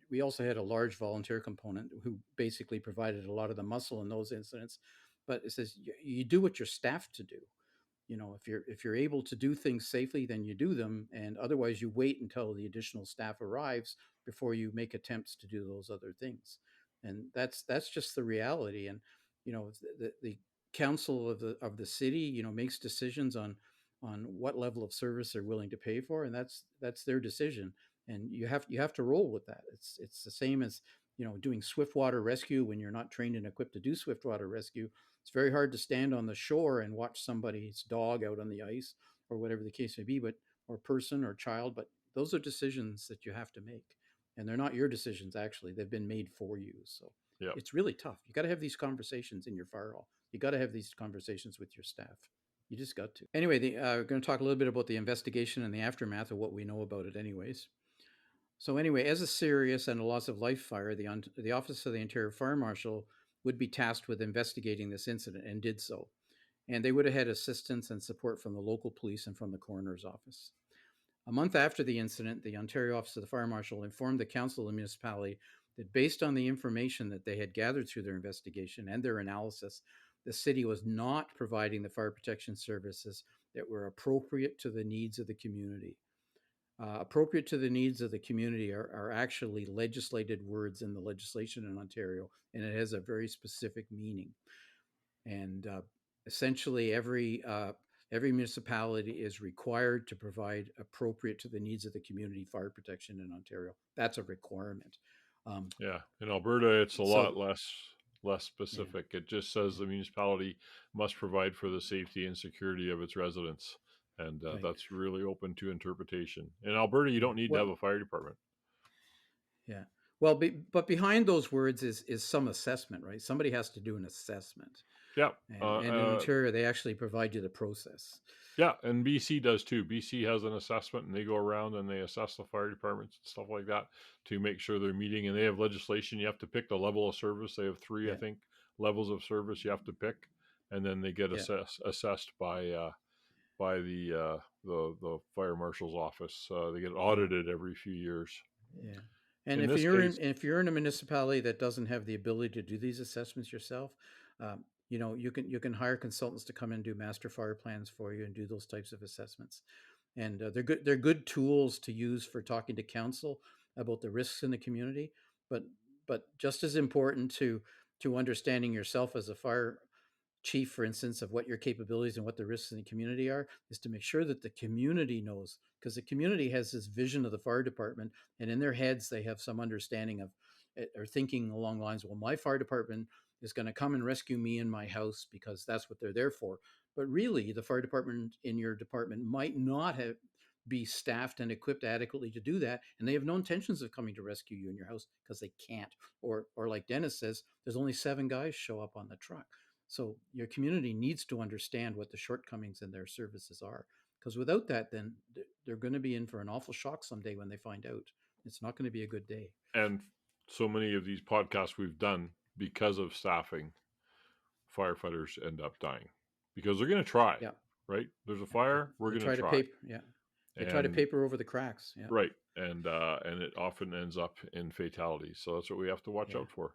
we also had a large volunteer component who basically provided a lot of the muscle in those incidents. But it says you do what you're staffed to do. If you're able to do things safely, then you do them, and otherwise you wait until the additional staff arrives before you make attempts to do those other things. And that's just the reality. And the council of the city makes decisions on what level of service they're willing to pay for, and that's their decision. And you have to roll with that. It's the same as doing swiftwater rescue. When you're not trained and equipped to do swiftwater rescue, it's very hard to stand on the shore and watch somebody's dog out on the ice or whatever the case may be, or person or child. But those are decisions that you have to make, and they're not your decisions. Actually, they've been made for you. So yeah, it's really tough. You got to have these conversations in your fire hall. You got to have these conversations with your staff. You just got to. Anyway, we're going to talk a little bit about the investigation and the aftermath of what we know about it, anyways. So anyway, as a serious and a loss of life fire, the Office of the Ontario Fire Marshal would be tasked with investigating this incident and did so. And they would have had assistance and support from the local police and from the coroner's office. A month after the incident, the Ontario Office of the Fire Marshal informed the Council of the municipality that based on the information that they had gathered through their investigation and their analysis, the city was not providing the fire protection services that were appropriate to the needs of the community. Appropriate to the needs of the community are actually legislated words in the legislation in Ontario, and it has a very specific meaning. And essentially, every municipality is required to provide appropriate to the needs of the community fire protection in Ontario. That's a requirement. yeah. In Alberta, it's a lot So, less specific. It just says the municipality must provide for the safety and security of its residents, and right, that's really open to interpretation. In Alberta, you yeah. don't need to have Well, a fire department. yeah. Well, but behind those words is some assessment, right? Somebody has to do an assessment, Yeah, and in Ontario, they actually provide you the process. yeah, and BC does too. BC has an assessment, and they go around and they assess the fire departments and stuff like that to make sure they're meeting. And they have legislation. You have to pick the level of service. They have 3, I Yeah, think, levels of service you have to pick, and then they get yeah, assessed by the fire marshal's office. They get yeah. audited every few years. Yeah. And In if this you're in case, if you're in a municipality that doesn't have the ability to do these assessments yourself, you can hire consultants to come and do master fire plans for you and do those types of assessments. And they're good tools to use for talking to council about the risks in the community. But just as important to understanding yourself as a fire chief, for instance, of what your capabilities and what the risks in the community are, is to make sure that the community knows, because the community has this vision of the fire department, and in their heads they have some understanding of or thinking along the lines, well, my fire department is going to come and rescue me in my house because that's what they're there for. But really, the fire department in your department might not be staffed and equipped adequately to do that, and they have no intentions of coming to rescue you in your house because they can't. Or like Dennis says, there's only 7 guys show up on the truck. So your community needs to understand what the shortcomings in their services are, because without that, then they're going to be in for an awful shock someday when they find out. It's not going to be a good day. And so many of these podcasts we've done, because of staffing, firefighters end up dying because they're going to try. Yeah. Right? There's a fire. We're going to try. They try to paper over the cracks. Yeah. Right. And it often ends up in fatalities. So that's what we have to watch out for.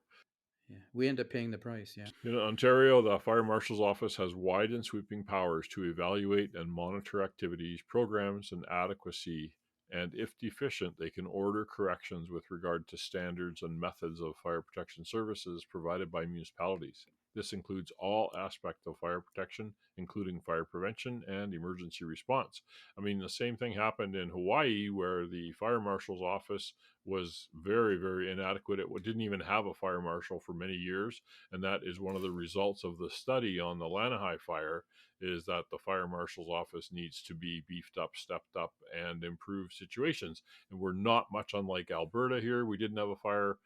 Yeah. We end up paying the price. Yeah. In Ontario, the Fire Marshal's Office has wide and sweeping powers to evaluate and monitor activities, programs, and adequacy. And if deficient, they can order corrections with regard to standards and methods of fire protection services provided by municipalities. This includes all aspects of fire protection, including fire prevention and emergency response. I mean, the same thing happened in Hawaii, where the fire marshal's office was very, very inadequate. It didn't even have a fire marshal for many years, and that is one of the results of the study on the Lanahai fire, is that the fire marshal's office needs to be beefed up, stepped up, and improve situations. And we're not much unlike Alberta here. We didn't have a fire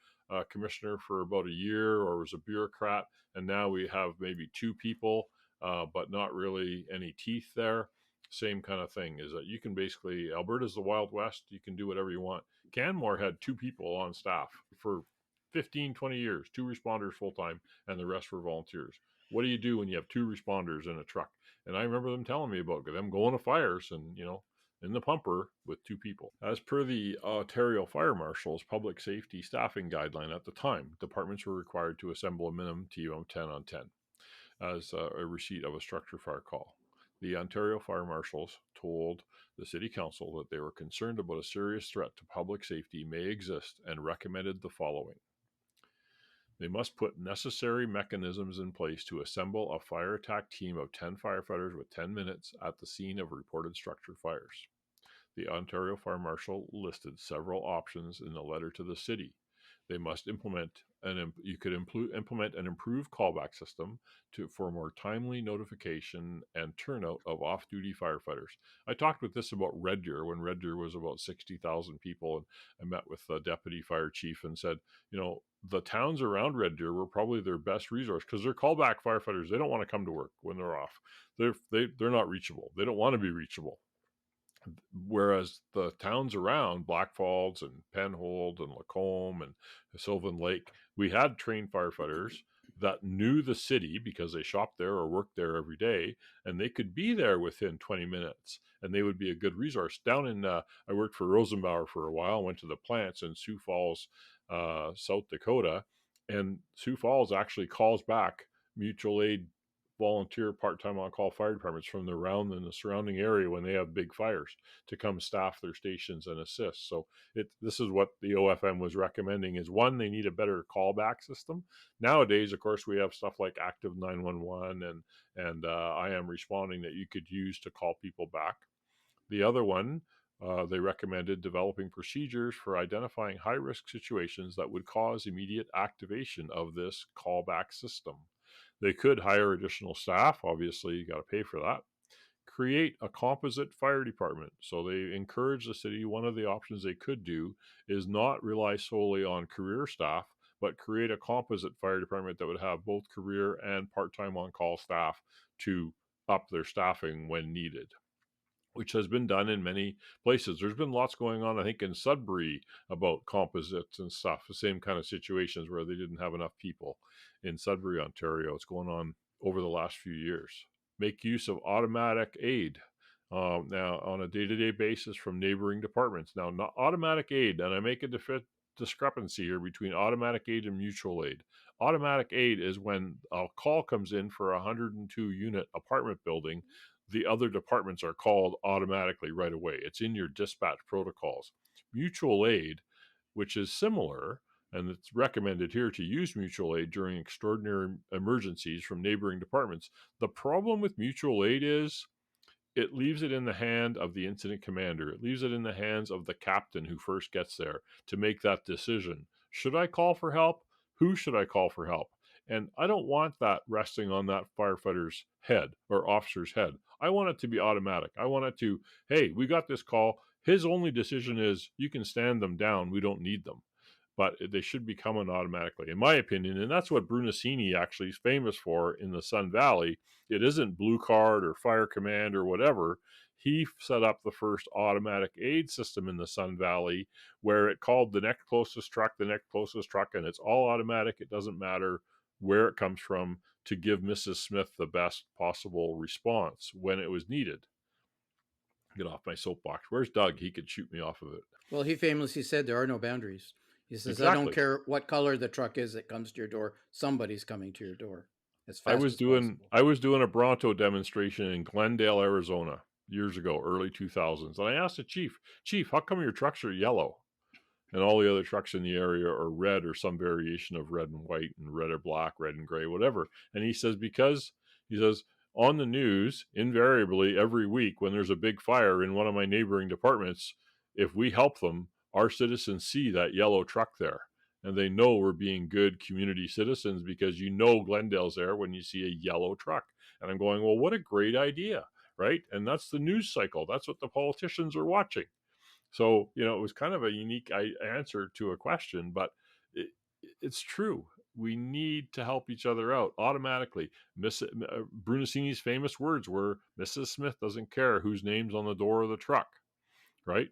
commissioner for about a year, or was a bureaucrat, and now we have maybe 2 people, but not really any teeth there. Same kind of thing, is that you can basically, Alberta's the Wild West, you can do whatever you want. Canmore had 2 people on staff for 15, 20 years, 2 responders full-time, and the rest were volunteers. What do you do when you have 2 responders in a truck? And I remember them telling me about them going to fires and, in the pumper with 2 people. As per the Ontario Fire Marshal's public safety staffing guideline at the time, departments were required to assemble a minimum team of 10 on 10 as a receipt of a structure fire call. The Ontario Fire Marshals told the City Council that they were concerned about a serious threat to public safety may exist and recommended the following. They must put necessary mechanisms in place to assemble a fire attack team of 10 firefighters with 10 minutes at the scene of reported structure fires. The Ontario Fire Marshal listed several options in the letter to the city. They must implement an improved callback system for more timely notification and turnout of off-duty firefighters. I talked with this about Red Deer when Red Deer was about 60,000 people, and I met with the deputy fire chief and said, the towns around Red Deer were probably their best resource, because they're callback firefighters. They don't want to come to work when they're off. They're not reachable. They don't want to be reachable. Whereas the towns around, Black Falls and Penhold and Lacombe and Sylvan Lake, we had trained firefighters that knew the city because they shopped there or worked there every day, and they could be there within 20 minutes, and they would be a good resource. Down in, I worked for Rosenbauer for a while, went to the plants in Sioux Falls, South Dakota, and Sioux Falls actually calls back mutual aid volunteer part-time on-call fire departments from around in the surrounding area when they have big fires to come staff their stations and assist. So this is what the OFM was recommending, is one, they need a better callback system. Nowadays, of course, we have stuff like Active 911 and I Am Responding that you could use to call people back. The other one, they recommended developing procedures for identifying high-risk situations that would cause immediate activation of this callback system. They could hire additional staff. Obviously, you got to pay for that. Create a composite fire department. So they encourage the city. One of the options they could do is not rely solely on career staff, but create a composite fire department that would have both career and part-time on-call staff to up their staffing when needed, which has been done in many places. There's been lots going on, I think, in Sudbury about composites and stuff, the same kind of situations where they didn't have enough people. In Sudbury, Ontario, it's going on over the last few years. Make use of automatic aid now on a day-to-day basis from neighboring departments. Now, not automatic aid, and I make a discrepancy here between automatic aid and mutual aid. Automatic aid is when a call comes in for a 102-unit apartment building. The other departments are called automatically right away. It's in your dispatch protocols. Mutual aid, which is similar, and it's recommended here to use mutual aid during extraordinary emergencies from neighboring departments. The problem with mutual aid is it leaves it in the hand of the incident commander. It leaves it in the hands of the captain who first gets there to make that decision. Should I call for help? Who should I call for help? And I don't want that resting on that firefighter's head or officer's head. I want it to be automatic. I want it to, hey, we got this call. His only decision is you can stand them down. We don't need them. But they should be coming automatically, in my opinion. And that's what Brunacini actually is famous for in the Sun Valley. It isn't Blue Card or Fire Command or whatever. He set up the first automatic aid system in the Sun Valley where it called the next closest truck, and it's all automatic. It doesn't matter where it comes from to give Mrs. Smith the best possible response when it was needed. Get off my soapbox. Where's Doug? He could shoot me off of it. Well, he famously said there are no boundaries. He says, I don't Exactly. care what color the truck is that comes to your door. Somebody's coming to your door as I fast was as doing possible. I was doing a Bronto demonstration in Glendale, Arizona years ago, early 2000s. And I asked the chief, how come your trucks are yellow? And all the other trucks in the area are red or some variation of red and white and red or black, red and gray, whatever. And he says, because he says, on the news, invariably every week when there's a big fire in one of my neighboring departments, if we help them, our citizens see that yellow truck there. And they know we're being good community citizens because you know Glendale's there when you see a yellow truck. And I'm going, well, what a great idea, right? And that's the news cycle. That's what the politicians are watching. So, it was kind of a unique answer to a question, but it's true. We need to help each other out automatically. Brunacini's famous words were, Mrs. Smith doesn't care whose name's on the door of the truck, right?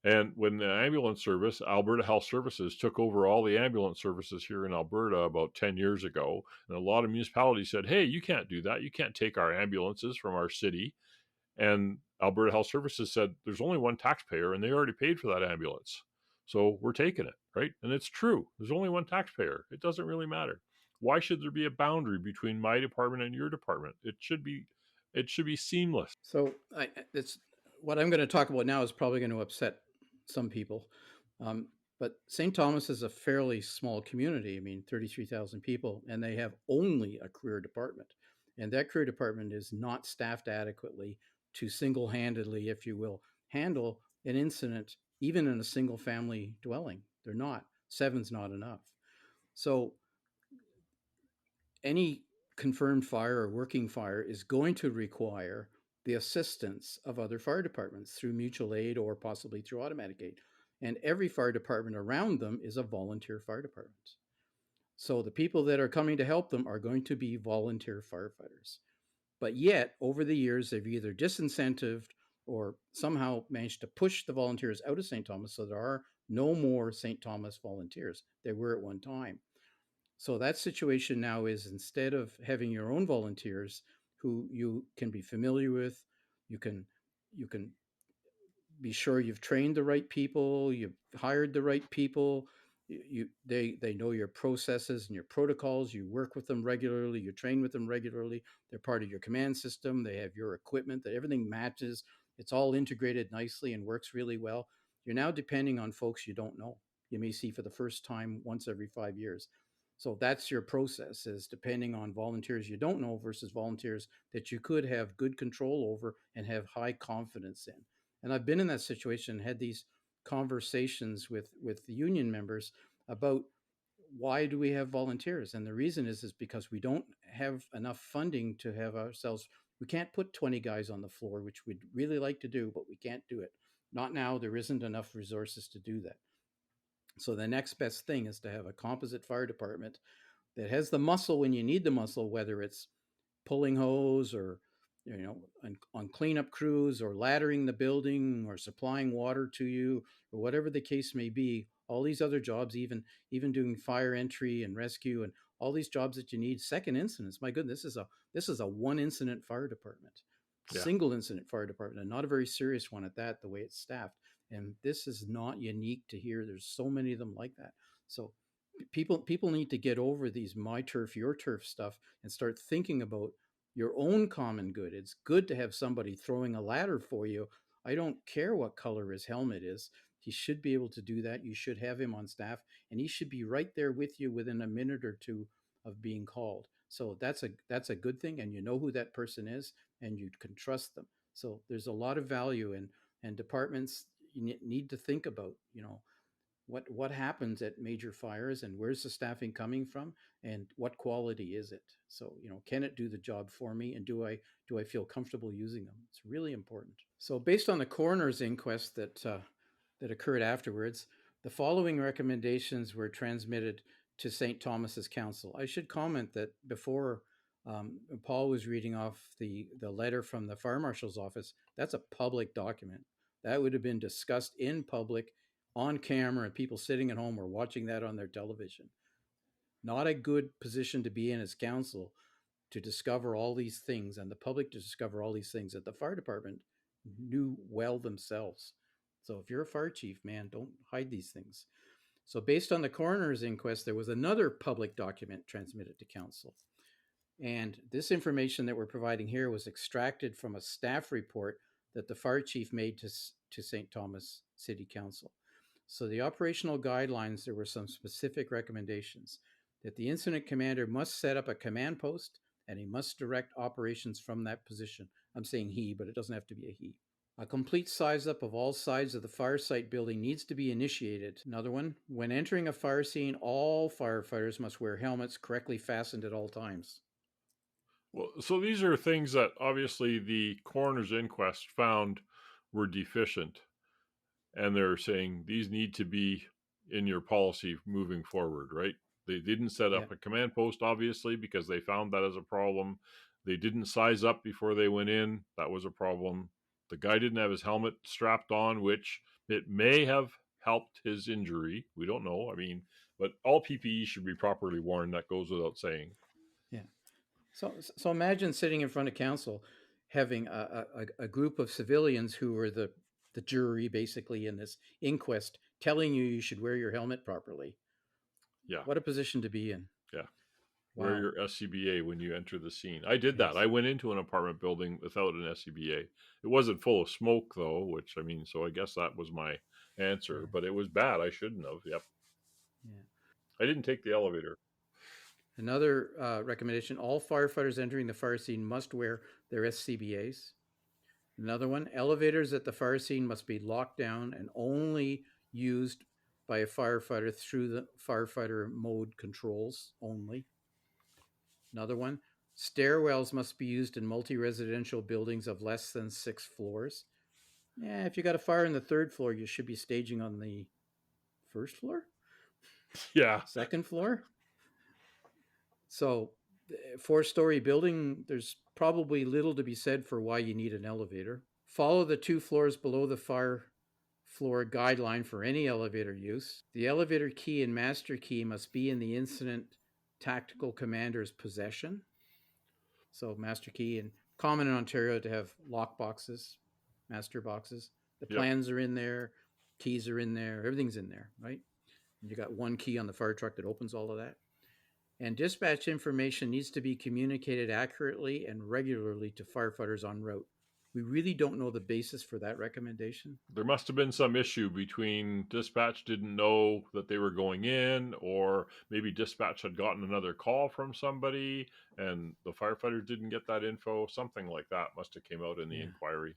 And when the ambulance service, Alberta Health Services, took over all the ambulance services here in Alberta about 10 years ago, and a lot of municipalities said, hey, you can't do that. You can't take our ambulances from our city. And Alberta Health Services said, there's only one taxpayer and they already paid for that ambulance. So we're taking it, right? And it's true. There's only one taxpayer. It doesn't really matter. Why should there be a boundary between my department and your department? It should be seamless. So it's what I'm going to talk about now is probably going to upset some people. But St. Thomas is a fairly small community. I mean, 33,000 people, and they have only a career department. And that career department is not staffed adequately to single handedly, if you will, handle an incident, even in a single family dwelling. They're not. Seven's not enough. So any confirmed fire or working fire is going to require the assistance of other fire departments through mutual aid or possibly through automatic aid. And every fire department around them is a volunteer fire department. So the people that are coming to help them are going to be volunteer firefighters. But yet, over the years, they've either disincentived or somehow managed to push the volunteers out of St. Thomas, so there are no more St. Thomas volunteers. There were at one time. So that situation now is, instead of having your own volunteers who you can be familiar with, you can be sure you've trained the right people, you've hired the right people, they know your processes and your protocols, you work with them regularly, you train with them regularly, they're part of your command system, they have your equipment, that everything matches, it's all integrated nicely and works really well. You're now depending on folks you don't know, you may see for the first time once every 5 years. So that's your process, is depending on volunteers you don't know versus volunteers that you could have good control over and have high confidence in. And I've been in that situation, had these conversations with the union members about why do we have volunteers? And the reason is because we don't have enough funding to have ourselves, we can't put 20 guys on the floor, which we'd really like to do, but we can't do it. Not now, there isn't enough resources to do that. So the next best thing is to have a composite fire department that has the muscle when you need the muscle, whether it's pulling hose or on cleanup crews or laddering the building or supplying water to you or whatever the case may be. All these other jobs, even doing fire entry and rescue and all these jobs that you need. Second incidents, my goodness, this is a one incident fire department, Yeah. single incident fire department, and not a very serious one at that, the way it's staffed. And this is not unique to here. There's so many of them like that. So people need to get over these my turf, your turf stuff and start thinking about your own common good. It's good to have somebody throwing a ladder for you. I don't care what color his helmet is. He should be able to do that. You should have him on staff, and he should be right there with you within a minute or two of being called. So that's a good thing, and you know who that person is, and you can trust them. So there's a lot of value in, and departments need to think about, what happens at major fires, and where's the staffing coming from, and what quality is it? So, can it do the job for me, and do I feel comfortable using them? It's really important. So, based on the coroner's inquest that occurred afterwards, the following recommendations were transmitted to St. Thomas's Council. I should comment that before Paul was reading off the letter from the fire marshal's office, that's a public document. That would have been discussed in public on camera, and people sitting at home were watching that on their television. Not a good position to be in as council, to discover all these things, and the public to discover all these things that the fire department knew well themselves. So if you're a fire chief, man, don't hide these things. So based on the coroner's inquest, there was another public document transmitted to council. And this information that we're providing here was extracted from a staff report that the fire chief made to St. Thomas City Council. So the operational guidelines, there were some specific recommendations that the incident commander must set up a command post, and he must direct operations from that position. I'm saying he, but it doesn't have to be a he. A complete size up of all sides of the fire site building needs to be initiated. Another one, when entering a fire scene, all firefighters must wear helmets correctly fastened at all times. Well, so these are things that obviously the coroner's inquest found were deficient, and they're saying these need to be in your policy moving forward, right? They didn't set up a command post, obviously, because they found that as a problem. They didn't size up before they went in. That was a problem. The guy didn't have his helmet strapped on, which it may have helped his injury. We don't know. I mean, but all PPE should be properly worn. That goes without saying. Yeah. So imagine sitting in front of council, having a group of civilians who were the jury, basically, in this inquest, telling you should wear your helmet properly. Yeah. What a position to be in. Yeah. Wow. Wear your SCBA when you enter the scene. I did that. I went into an apartment building without an SCBA. It wasn't full of smoke, though, which, I mean, so I guess that was my answer. But it was bad. I shouldn't have. Yep. Yeah. I didn't take the elevator. Another recommendation, all firefighters entering the fire scene must wear their SCBAs. Another one, elevators at the fire scene must be locked down and only used by a firefighter through the firefighter mode controls only. Another one, stairwells must be used in multi-residential buildings of less than 6 floors. Yeah, if you got a fire in the 3rd floor, you should be staging on the 1st floor? Yeah. 2nd floor? So, 4-story building, there's probably little to be said for why you need an elevator. Follow the 2 floors below the fire floor guideline for any elevator use. The elevator key and master key must be in the incident tactical commander's possession. So master key, and common in Ontario to have lock boxes, master boxes. The plans are in there, keys are in there, everything's in there, right? And you got one key on the fire truck that opens all of that. And dispatch information needs to be communicated accurately and regularly to firefighters en route. We really don't know the basis for that recommendation. There must have been some issue between dispatch didn't know that they were going in, or maybe dispatch had gotten another call from somebody and the firefighters didn't get that info. Something like that must have came out in the inquiry.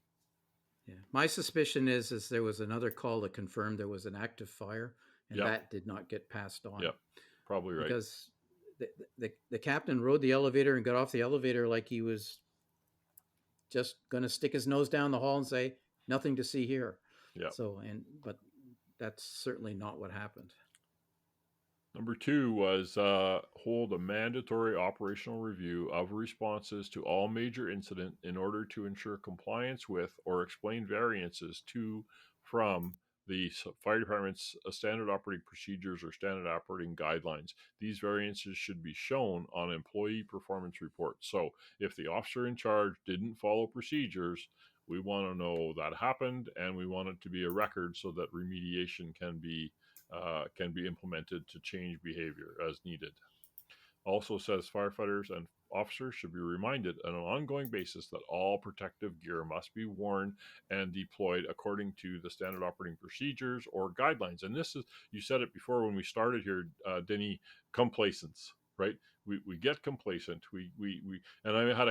Yeah. My suspicion is there was another call that confirmed there was an active fire, and that did not get passed on. Yep, probably right. Because the captain rode the elevator and got off the elevator like he was just going to stick his nose down the hall and say, nothing to see here. Yeah. But that's certainly not what happened. Number 2 was hold a mandatory operational review of responses to all major incident in order to ensure compliance with or explain variances to from the fire department's standard operating procedures or standard operating guidelines. These variances should be shown on employee performance reports. So if the officer in charge didn't follow procedures, we want to know that happened, and we want it to be a record so that remediation can be implemented to change behavior as needed. Also says firefighters and officers should be reminded on an ongoing basis that all protective gear must be worn and deployed according to the standard operating procedures or guidelines. And this is, you said it before when we started here, Denny, complacence, right? We get complacent. And I had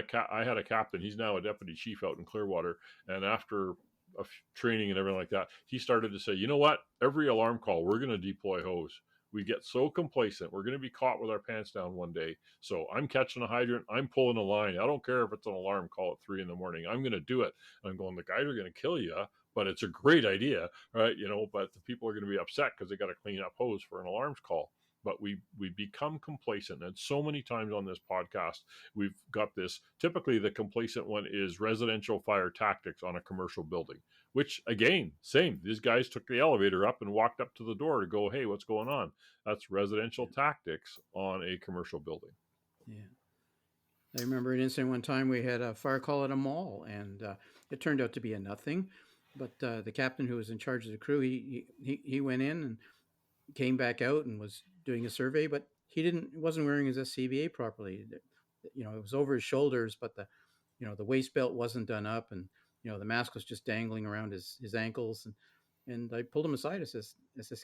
a captain. He's now a deputy chief out in Clearwater. And after of training and everything like that, he started to say, you know what? Every alarm call, we're going to deploy hose. We get so complacent. We're going to be caught with our pants down one day. So I'm catching a hydrant. I'm pulling a line. I don't care if it's an alarm call at 3 a.m. I'm going to do it. And I'm going, the guys are going to kill you, but it's a great idea, right? But the people are going to be upset because they got to clean up hose for an alarms call. But we become complacent. And so many times on this podcast, we've got this. Typically, the complacent one is residential fire tactics on a commercial building, which, again, same. These guys took the elevator up and walked up to the door to go, hey, what's going on? That's residential tactics on a commercial building. Yeah. I remember an incident one time we had a fire call at a mall, and it turned out to be a nothing. But the captain who was in charge of the crew, he went in and came back out and was doing a survey, but he wasn't wearing his SCBA properly. It was over his shoulders, but the waist belt wasn't done up, and the mask was just dangling around his ankles. And I pulled him aside. I says,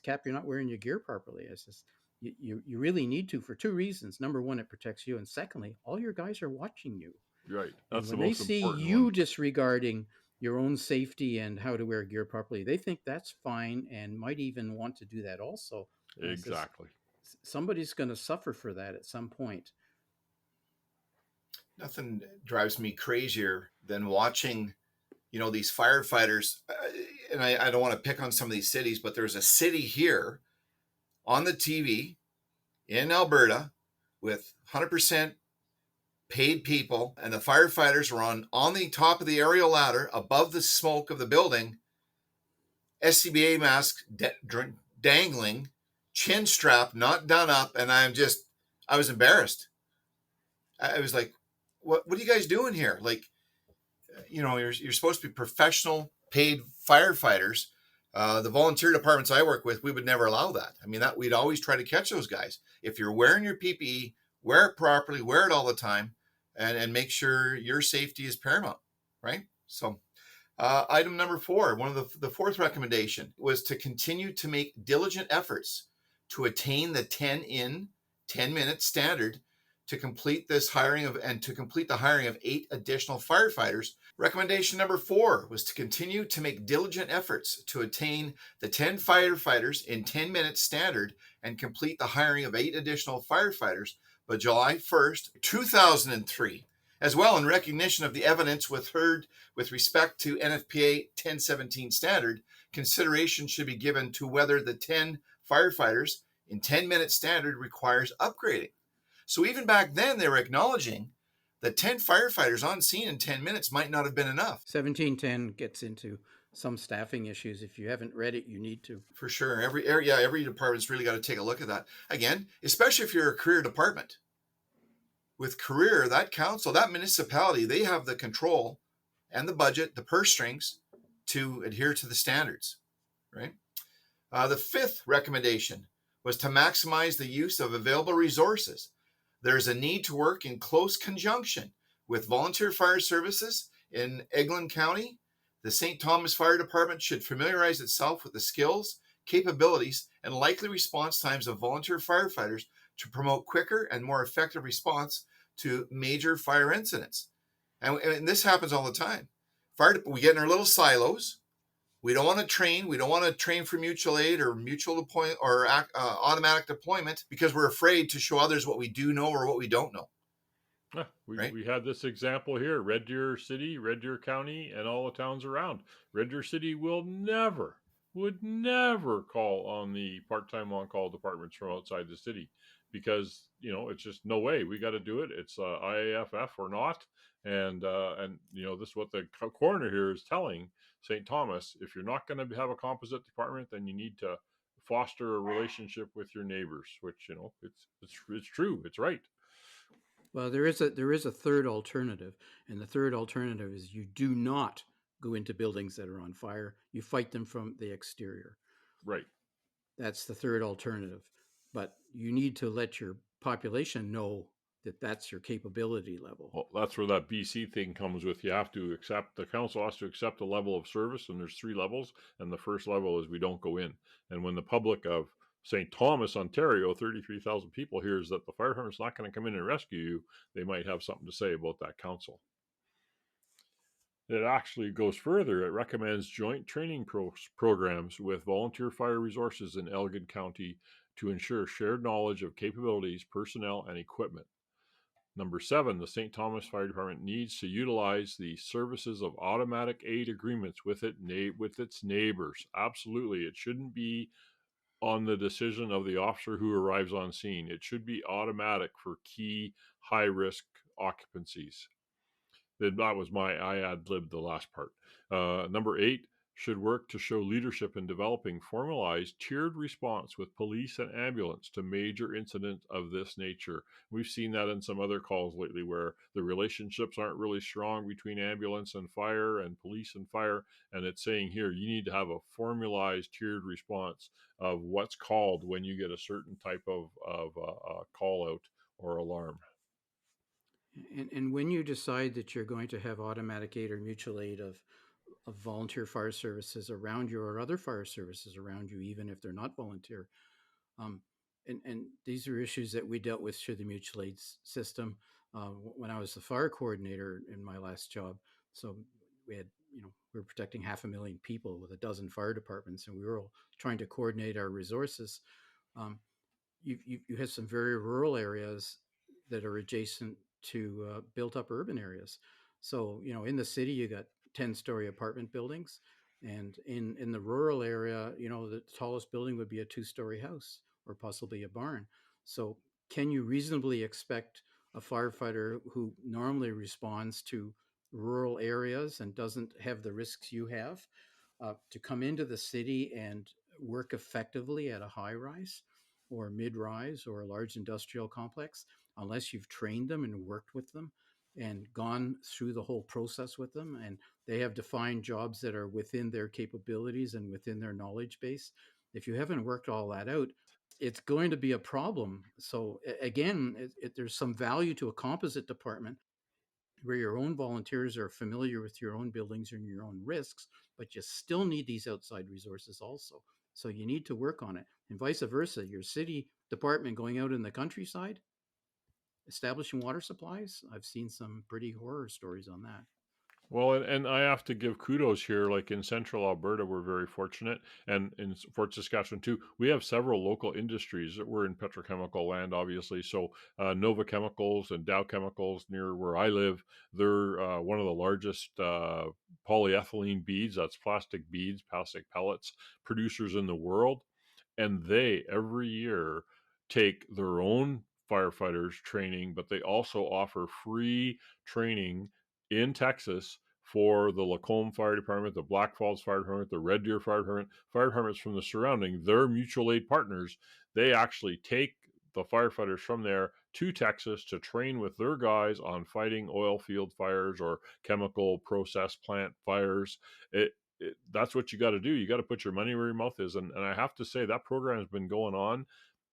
Cap, you're not wearing your gear properly. I says, you really need to, for two reasons. Number one, it protects you, and secondly, all your guys are watching you. Right. That's and the when most they see important you one. disregarding your own safety and how to wear gear properly, they think that's fine and might even want to do that also. And exactly. Somebody's going to suffer for that at some point. Nothing drives me crazier than watching, these firefighters. And I don't want to pick on some of these cities, but there's a city here on the TV in Alberta with 100% paid people, and the firefighters are on the top of the aerial ladder above the smoke of the building, SCBA mask dangling, chin strap not done up, and I was embarrassed. I was like, what are you guys doing here? Like, you're supposed to be professional paid firefighters. The volunteer departments I work with, we would never allow that. I mean, that we'd always try to catch those guys. If you're wearing your PPE, wear it properly, wear it all the time, and make sure your safety is paramount, right? So item number 4, one of the fourth recommendation was to continue to make diligent efforts to attain the 10-minute standard to complete the hiring of 8 additional firefighters. Recommendation number 4 was to continue to make diligent efforts to attain the 10 firefighters in 10-minute standard and complete the hiring of 8 additional firefighters by July 1st, 2003. As well, in recognition of the evidence heard with respect to NFPA 1017 standard, consideration should be given to whether the 10 firefighters in 10-minute standard requires upgrading. So even back then, they were acknowledging that 10 firefighters on scene in 10 minutes might not have been enough. 1710 gets into some staffing issues. If you haven't read it, you need to. For sure. Every department's really got to take a look at that. Again, especially if you're a career department. With career, that council, that municipality, they have the control and the budget, the purse strings to adhere to the standards, right? The 5th recommendation was to maximize the use of available resources. There's a need to work in close conjunction with volunteer fire services in Eglinton County. The St. Thomas Fire Department should familiarize itself with the skills, capabilities, and likely response times of volunteer firefighters to promote quicker and more effective response to major fire incidents. And this happens all the time. We get in our little silos. We don't want to train. We don't want to train for mutual aid or mutual deployment or automatic deployment because we're afraid to show others what we do know or what we don't know. Yeah, Right? we had this example here, Red Deer City, Red Deer County, and all the towns around. Red Deer City would never call on the part-time on-call departments from outside the city because, it's just no way. We got to do it. It's IAFF or not. And this is what the coroner here is telling St. Thomas. If you're not going to have a composite department, then you need to foster a relationship with your neighbors, which, it's true. It's right. Well, there is a third alternative, and the third alternative is you do not go into buildings that are on fire. You fight them from the exterior. Right. That's the third alternative. But you need to let your population know that that's your capability level. Well, that's where that BC thing comes with. You have to accept, the council has to accept a level of service, and there's 3 levels. And the first level is we don't go in. And when the public of St. Thomas, Ontario, 33,000 people hears that the fire department's not going to come in and rescue you, they might have something to say about that council. It actually goes further. It recommends joint training programs with volunteer fire resources in Elgin County to ensure shared knowledge of capabilities, personnel, and equipment. Number 7, the St. Thomas Fire Department needs to utilize the services of automatic aid agreements with its neighbors. Absolutely. It shouldn't be on the decision of the officer who arrives on scene. It should be automatic for key high risk occupancies. That was I ad libbed the last part. Number 8 should work to show leadership in developing formalized tiered response with police and ambulance to major incidents of this nature. We've seen that in some other calls lately where the relationships aren't really strong between ambulance and fire and police and fire. And it's saying here, you need to have a formalized tiered response of what's called when you get a certain type of call out or alarm. And when you decide that you're going to have automatic aid or mutual aid of volunteer fire services around you or other fire services around you, even if they're not volunteer, um, and these are issues that we dealt with through the mutual aid system when I was the fire coordinator in my last job. So we had, we were protecting 500,000 people with a dozen fire departments, and we were all trying to coordinate our resources. Um, you have some very rural areas that are adjacent to built up urban areas. So, in the city, you got 10-story apartment buildings. And in the rural area, the tallest building would be a 2-story house or possibly a barn. So, can you reasonably expect a firefighter who normally responds to rural areas and doesn't have the risks you have to come into the city and work effectively at a high rise or mid rise or a large industrial complex unless you've trained them and worked with them and gone through the whole process with them and they have defined jobs that are within their capabilities and within their knowledge base? If you haven't worked all that out, it's going to be a problem. So again, there's some value to a composite department where your own volunteers are familiar with your own buildings and your own risks, but you still need these outside resources also. So you need to work on it. And vice versa, your city department going out in the countryside, establishing water supplies. I've seen some pretty horror stories on that. Well, and I have to give kudos here. Like in central Alberta, we're very fortunate, and in Fort Saskatchewan too, we have several local industries that we're in petrochemical land, obviously. So Nova Chemicals and Dow Chemicals near where I live, they're one of the largest polyethylene beads, that's plastic beads, plastic pellets producers in the world, and they every year take their own firefighters training, but they also offer free training in Texas for the Lacombe Fire Department, the Black Falls Fire Department, the Red Deer Fire Department, fire departments from the surrounding, their mutual aid partners. They actually take the firefighters from there to Texas to train with their guys on fighting oil field fires or chemical process plant fires. That's what you got to do. You got to put your money where your mouth is. And I have to say that program has been going on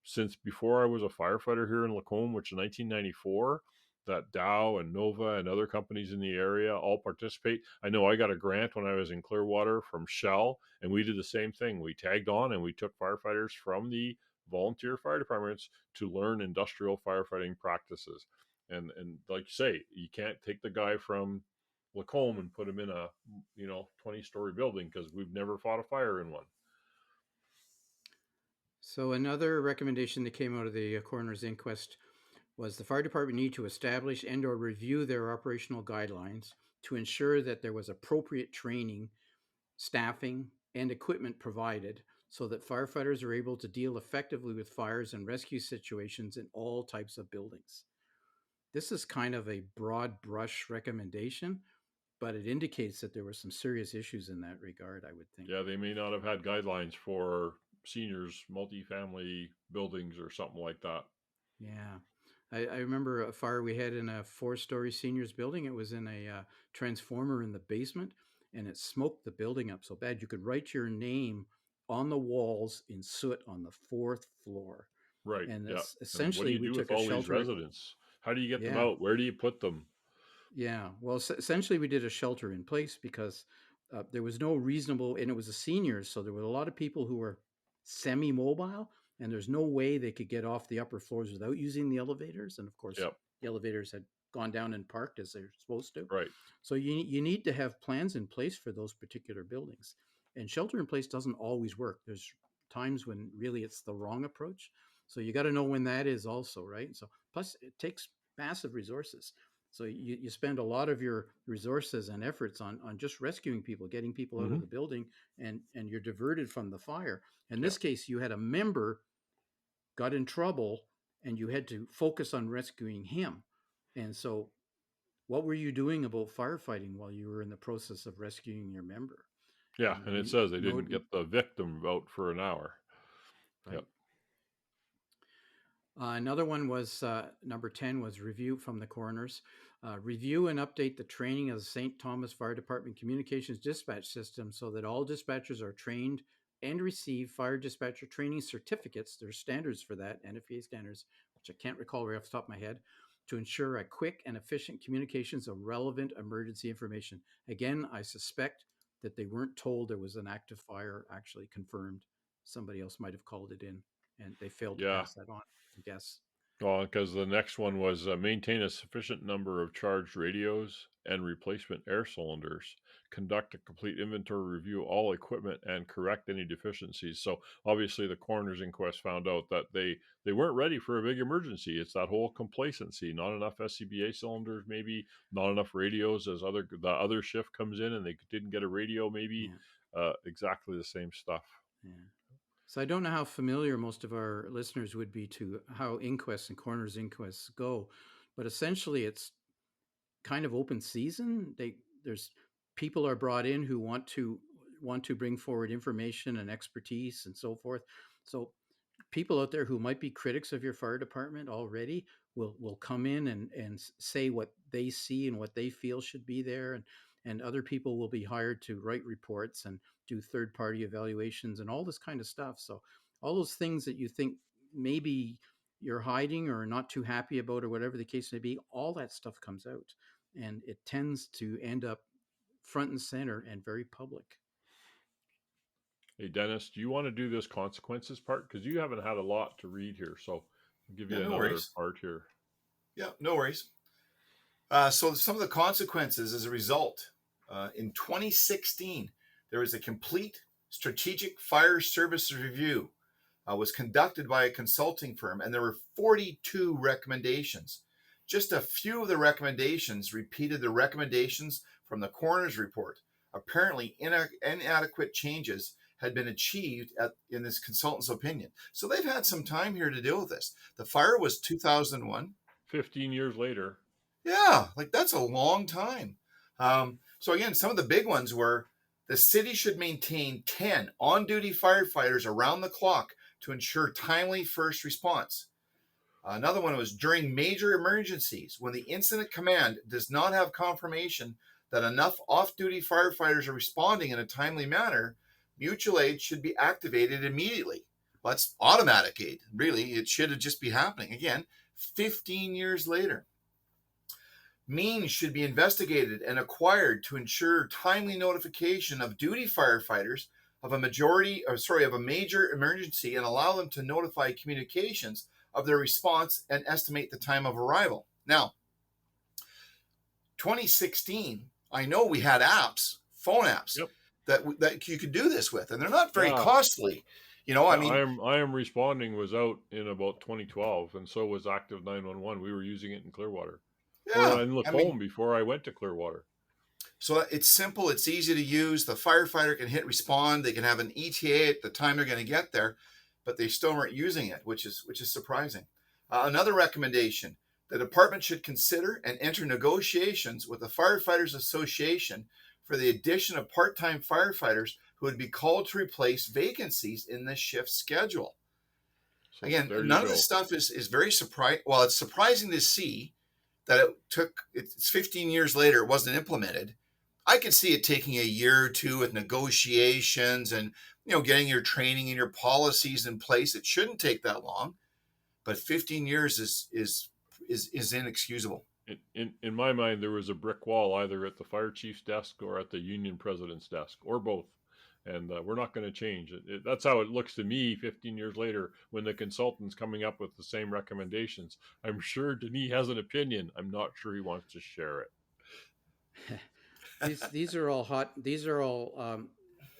since before I was a firefighter here in Lacombe, which in 1994, that Dow and Nova and other companies in the area all participate. I know I got a grant when I was in Clearwater from Shell, and we did the same thing. We tagged on and we took firefighters from the volunteer fire departments to learn industrial firefighting practices. And like you say, you can't take the guy from Lacombe and put him in a 20-story building because we've never fought a fire in one. So another recommendation that came out of the coroner's inquest was the fire department need to establish and or review their operational guidelines to ensure that there was appropriate training, staffing, and equipment provided so that firefighters are able to deal effectively with fires and rescue situations in all types of buildings. This is kind of a broad brush recommendation, but it indicates that there were some serious issues in that regard, I would think. Yeah, they may not have had guidelines for seniors, multifamily buildings, or something like that. Yeah. I remember a fire we had in a 4-story seniors building. It was in a transformer in the basement, and it smoked the building up so bad you could write your name on the walls in soot on the 4th floor. Right. And Yeah. And what do essentially you we do with took a all these shelter. residents? How do you get them Yeah. out? Where do you put them? Yeah. Well, essentially we did a shelter in place because there was no reasonable, and it was a seniors. So there were a lot of people who were semi-mobile, and there's no way they could get off the upper floors without using the elevators. And of course, Yep. the elevators had gone down and parked as they're supposed to. Right. So you need to have plans in place for those particular buildings. And shelter in place doesn't always work. There's times when really it's the wrong approach. So you got to know when that is also, right? So plus it takes massive resources. So you spend a lot of your resources and efforts on just rescuing people, getting people out of the building, and you're diverted from the fire. In this case, you had a member got in trouble and you had to focus on rescuing him. And so what were you doing about firefighting while you were in the process of rescuing your member? Yeah, and it says they didn't Road, get the victim out for an hour. right. Yep. Another one was number 10 was review from the coroners. Review and update the training of the St. Thomas Fire Department communications dispatch system so that all dispatchers are trained and receive fire dispatcher training certificates. There's standards for that, NFPA standards, which I can't recall right off the top of my head, to ensure a quick and efficient communications of relevant emergency information. Again, I suspect that they weren't told there was an active fire actually confirmed. Somebody else might have called it in and they failed to pass that on, I guess. Well, because the next one was maintain a sufficient number of charged radios and replacement air cylinders, conduct a complete inventory review of all equipment, and correct any deficiencies. So obviously, the coroner's inquest found out that they weren't ready for a big emergency. It's that whole complacency, not enough SCBA cylinders, maybe not enough radios as the other shift comes in and they didn't get a radio, maybe exactly the same stuff. Yeah. So I don't know how familiar most of our listeners would be to how inquests and coroner's inquests go, but essentially it's kind of open season. There's people are brought in who want to bring forward information and expertise and so forth. So people out there who might be critics of your fire department already will come in and say what they see and what they feel should be there, and other people will be hired to write reports and do third-party evaluations and all this kind of stuff. So all those things that you think maybe you're hiding or not too happy about or whatever the case may be, all that stuff comes out, and it tends to end up front and center and very public. Hey, Dennis, do you want to do this consequences part? Because you haven't had a lot to read here, so I'll give you another part here. Yeah, no worries. So some of the consequences as a result, in 2016, there was a complete strategic fire services review was conducted by a consulting firm, and there were 42 recommendations. Just a few of the recommendations repeated the recommendations from the coroner's report. Apparently, inadequate changes had been achieved in this consultant's opinion. So they've had some time here to deal with this. The fire was 2001. 15 years later. Yeah, like that's a long time. So again, some of the big ones were the city should maintain 10 on-duty firefighters around the clock to ensure timely first response. Another one was during major emergencies, when the incident command does not have confirmation that enough off-duty firefighters are responding in a timely manner, mutual aid should be activated immediately. Well, that's automatic aid. Really, it should have just be happening. Again, 15 years later. Means should be investigated and acquired to ensure timely notification of duty firefighters of a major emergency and allow them to notify communications of their response and estimate the time of arrival. Now, 2016, I know we had apps, phone apps, that you could do this with, and they're not very costly. I am responding was out in about 2012, and so was Active 911. We were using it in Clearwater. Yeah, in Lacombe before I went to Clearwater. So it's simple, it's easy to use. The firefighter can hit respond. They can have an ETA at the time they're going to get there, but they still aren't using it, which is surprising. Another recommendation: the department should consider and enter negotiations with the Firefighters Association for the addition of part-time firefighters who would be called to replace vacancies in the shift schedule. So again, none of this stuff is very surprising. Well, it's surprising to see that it's 15 years later, it wasn't implemented. I could see it taking a year or two with negotiations and, getting your training and your policies in place. It shouldn't take that long, but 15 years is inexcusable. In my mind, there was a brick wall either at the fire chief's desk or at the union president's desk, or both. and we're not going to change it. That's how it looks to me 15 years later when the consultant's coming up with the same recommendations. I'm sure Denis has an opinion. I'm not sure he wants to share it. These are all hot. These are all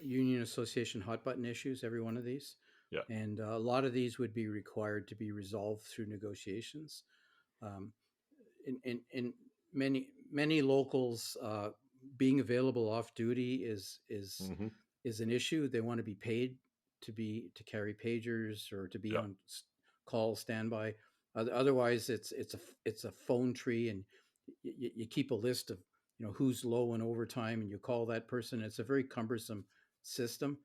union association hot button issues. Every one of these, Yeah. and a lot of these would be required to be resolved through negotiations. Um, in many locals, being available off duty Mm-hmm. is an issue. They want to be paid to carry pagers or to be Yeah. on call standby. Otherwise, it's a phone tree, and you keep a list of who's low in overtime, and you call that person. It's a very cumbersome system,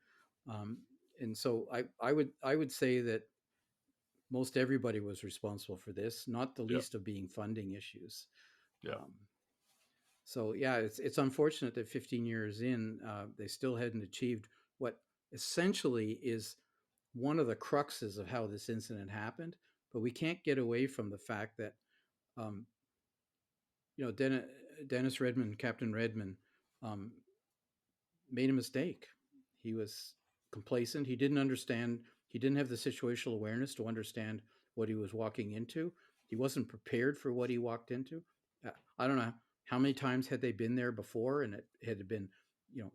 um, and so I would say that most everybody was responsible for this, not the Yeah. least of being funding issues. Yeah. Um, so yeah, it's unfortunate that 15 years in, they still hadn't achieved what essentially is one of the cruxes of how this incident happened. But we can't get away from the fact that um, Dennis Redmond, Captain Redmond, um, made a mistake. He was complacent. He didn't understand. He didn't have the situational awareness to understand what he was walking into. He wasn't prepared for what he walked into. I don't know how many times had they been there before, and it had been,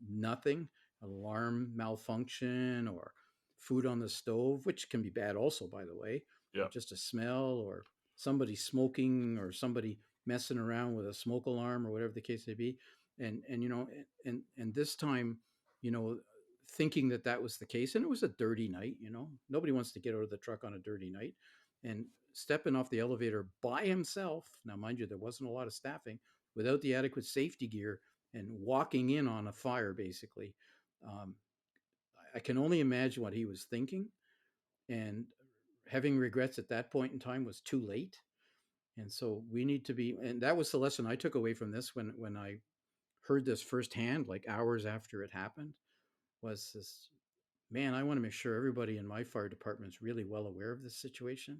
nothing, alarm malfunction or food on the stove, which can be bad also, by the way, Yeah. or just a smell or somebody smoking or somebody messing around with a smoke alarm or whatever the case may be. And this time, thinking that that was the case, and it was a dirty night. Nobody wants to get out of the truck on a dirty night, and stepping off the elevator by himself. Now, mind you, there wasn't a lot of staffing, without the adequate safety gear and walking in on a fire, basically. Um, I can only imagine what he was thinking, and having regrets at that point in time was too late. And so we need to be, and that was the lesson I took away from this when I heard this firsthand, like hours after it happened, was this, man, I want to make sure everybody in my fire department is really well aware of this situation.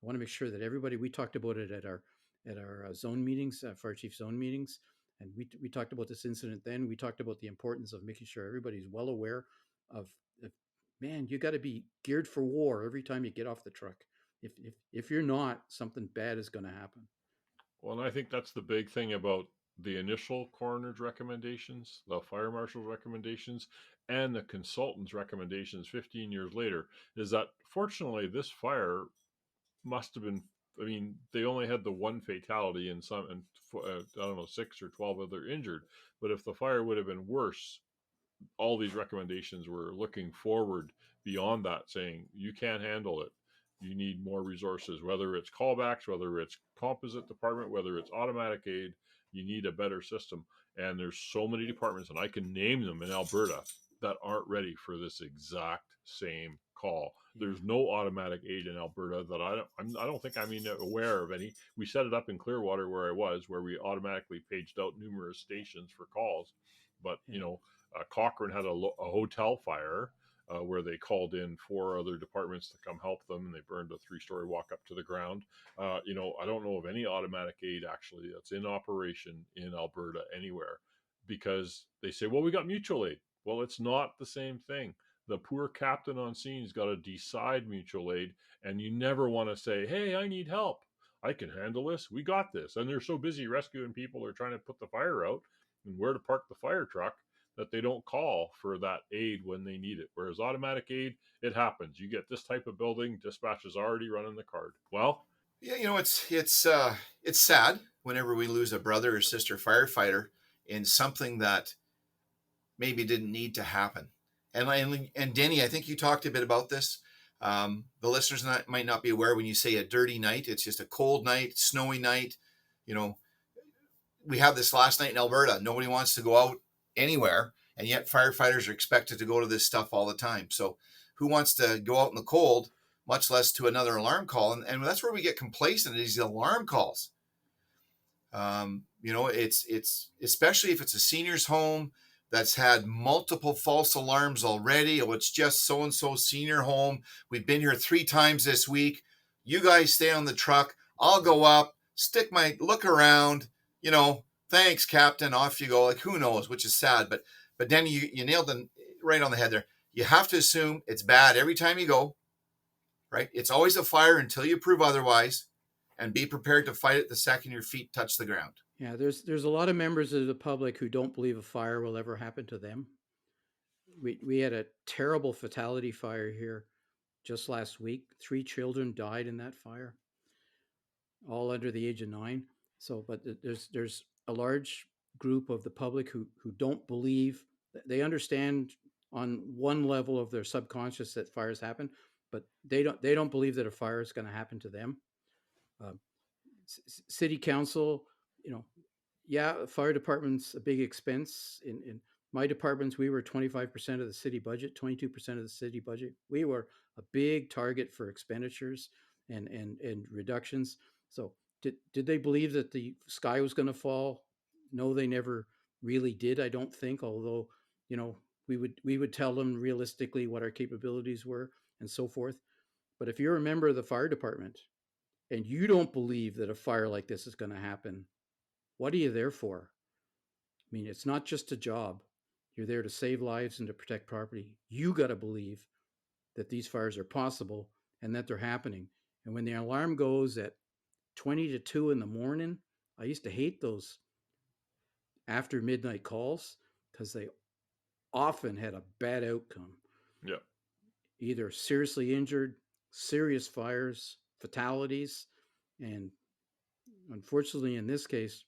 I want to make sure that everybody, we talked about it at our zone meetings, fire chief zone meetings, and we talked about this incident then. We talked about the importance of making sure everybody's well aware of man, you got to be geared for war every time you get off the truck. If you're not, something bad is going to happen. Well, and I think that's the big thing about the initial coroner's recommendations, the fire marshal's recommendations, and the consultant's recommendations 15 years later, is that fortunately this fire must have been. I mean, they only had the one fatality and I don't know, 6 or 12 other injured. But if the fire would have been worse, all these recommendations were looking forward beyond that, saying you can't handle it. You need more resources, whether it's callbacks, whether it's composite department, whether it's automatic aid. You need a better system. And there's so many departments, and I can name them in Alberta, that aren't ready for this exact same call. Yeah. There's no automatic aid in Alberta that I don't think I'm even aware of any. We set it up in Clearwater where I was, where we automatically paged out numerous stations for calls. But Yeah. Cochrane had a hotel fire where they called in 4 other departments to come help them, and they burned a 3-story walk up to the ground. I don't know of any automatic aid actually that's in operation in Alberta anywhere, because they say, well, we got mutual aid. Well, it's not the same thing. The poor captain on scene's got to decide mutual aid, and you never want to say, hey, I need help. I can handle this. We got this. And they're so busy rescuing people or trying to put the fire out and where to park the fire truck that they don't call for that aid when they need it. Whereas automatic aid, it happens. You get this type of building, dispatch is already running the card. Well, Yeah, it's sad whenever we lose a brother or sister firefighter in something that maybe didn't need to happen. And Denny, I think you talked a bit about this. The listeners might not be aware when you say a dirty night, it's just a cold night, snowy night. We have this last night in Alberta. Nobody wants to go out anywhere, and yet firefighters are expected to go to this stuff all the time. So who wants to go out in the cold, much less to another alarm call? And that's where we get complacent, is these alarm calls. It's especially if it's a senior's home that's had multiple false alarms already. Oh, it's just so-and-so senior home. We've been here 3 times this week. You guys stay on the truck. I'll go up, look around, thanks, Captain, off you go. Like, who knows, which is sad. But Danny, you nailed it right on the head there. You have to assume it's bad every time you go, right? It's always a fire until you prove otherwise, and be prepared to fight it the second your feet touch the ground. Yeah, there's a lot of members of the public who don't believe a fire will ever happen to them. We had a terrible fatality fire here just last week. 3 children died in that fire, all under the age of 9. So, but there's a large group of the public who don't believe. They understand on one level of their subconscious that fires happen, but they don't believe that a fire is going to happen to them. City council, you know, yeah, fire department's a big expense. In my departments, we were 25% of the city budget, 22% of the city budget. We were a big target for expenditures and reductions. So did they believe that the sky was going to fall? No, they never really did. I don't think. Although, you know, we would tell them realistically what our capabilities were and so forth. But if you're a member of the fire department and you don't believe that a fire like this is going to happen, what are you there for? I mean, it's not just a job. You're there to save lives and to protect property. You got to believe that these fires are possible and that they're happening. And when the alarm goes at 20 to 2 in the morning, I used to hate those after midnight calls because they often had a bad outcome. Yeah. Either seriously injured, serious fires, fatalities. And unfortunately, in this case,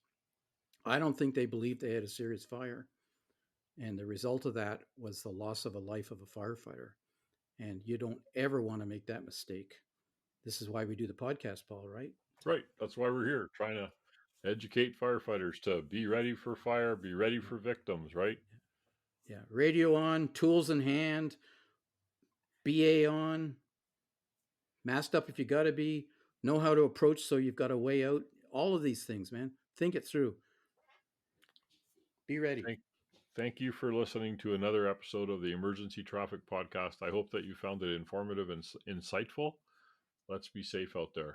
I don't think they believed they had a serious fire. And the result of that was the loss of a life of a firefighter. And you don't ever want to make that mistake. This is why we do the podcast, Paul, right? Right. That's why we're here, trying to educate firefighters to be ready for fire, be ready for victims, right? Yeah. Radio on, tools in hand, BA on, masked up if you got to be, know how to approach so you've got a way out. All of these things, man. Think it through. Be ready. Thank you for listening to another episode of the Emergency Traffic Podcast. I hope that you found it informative and insightful. Let's be safe out there.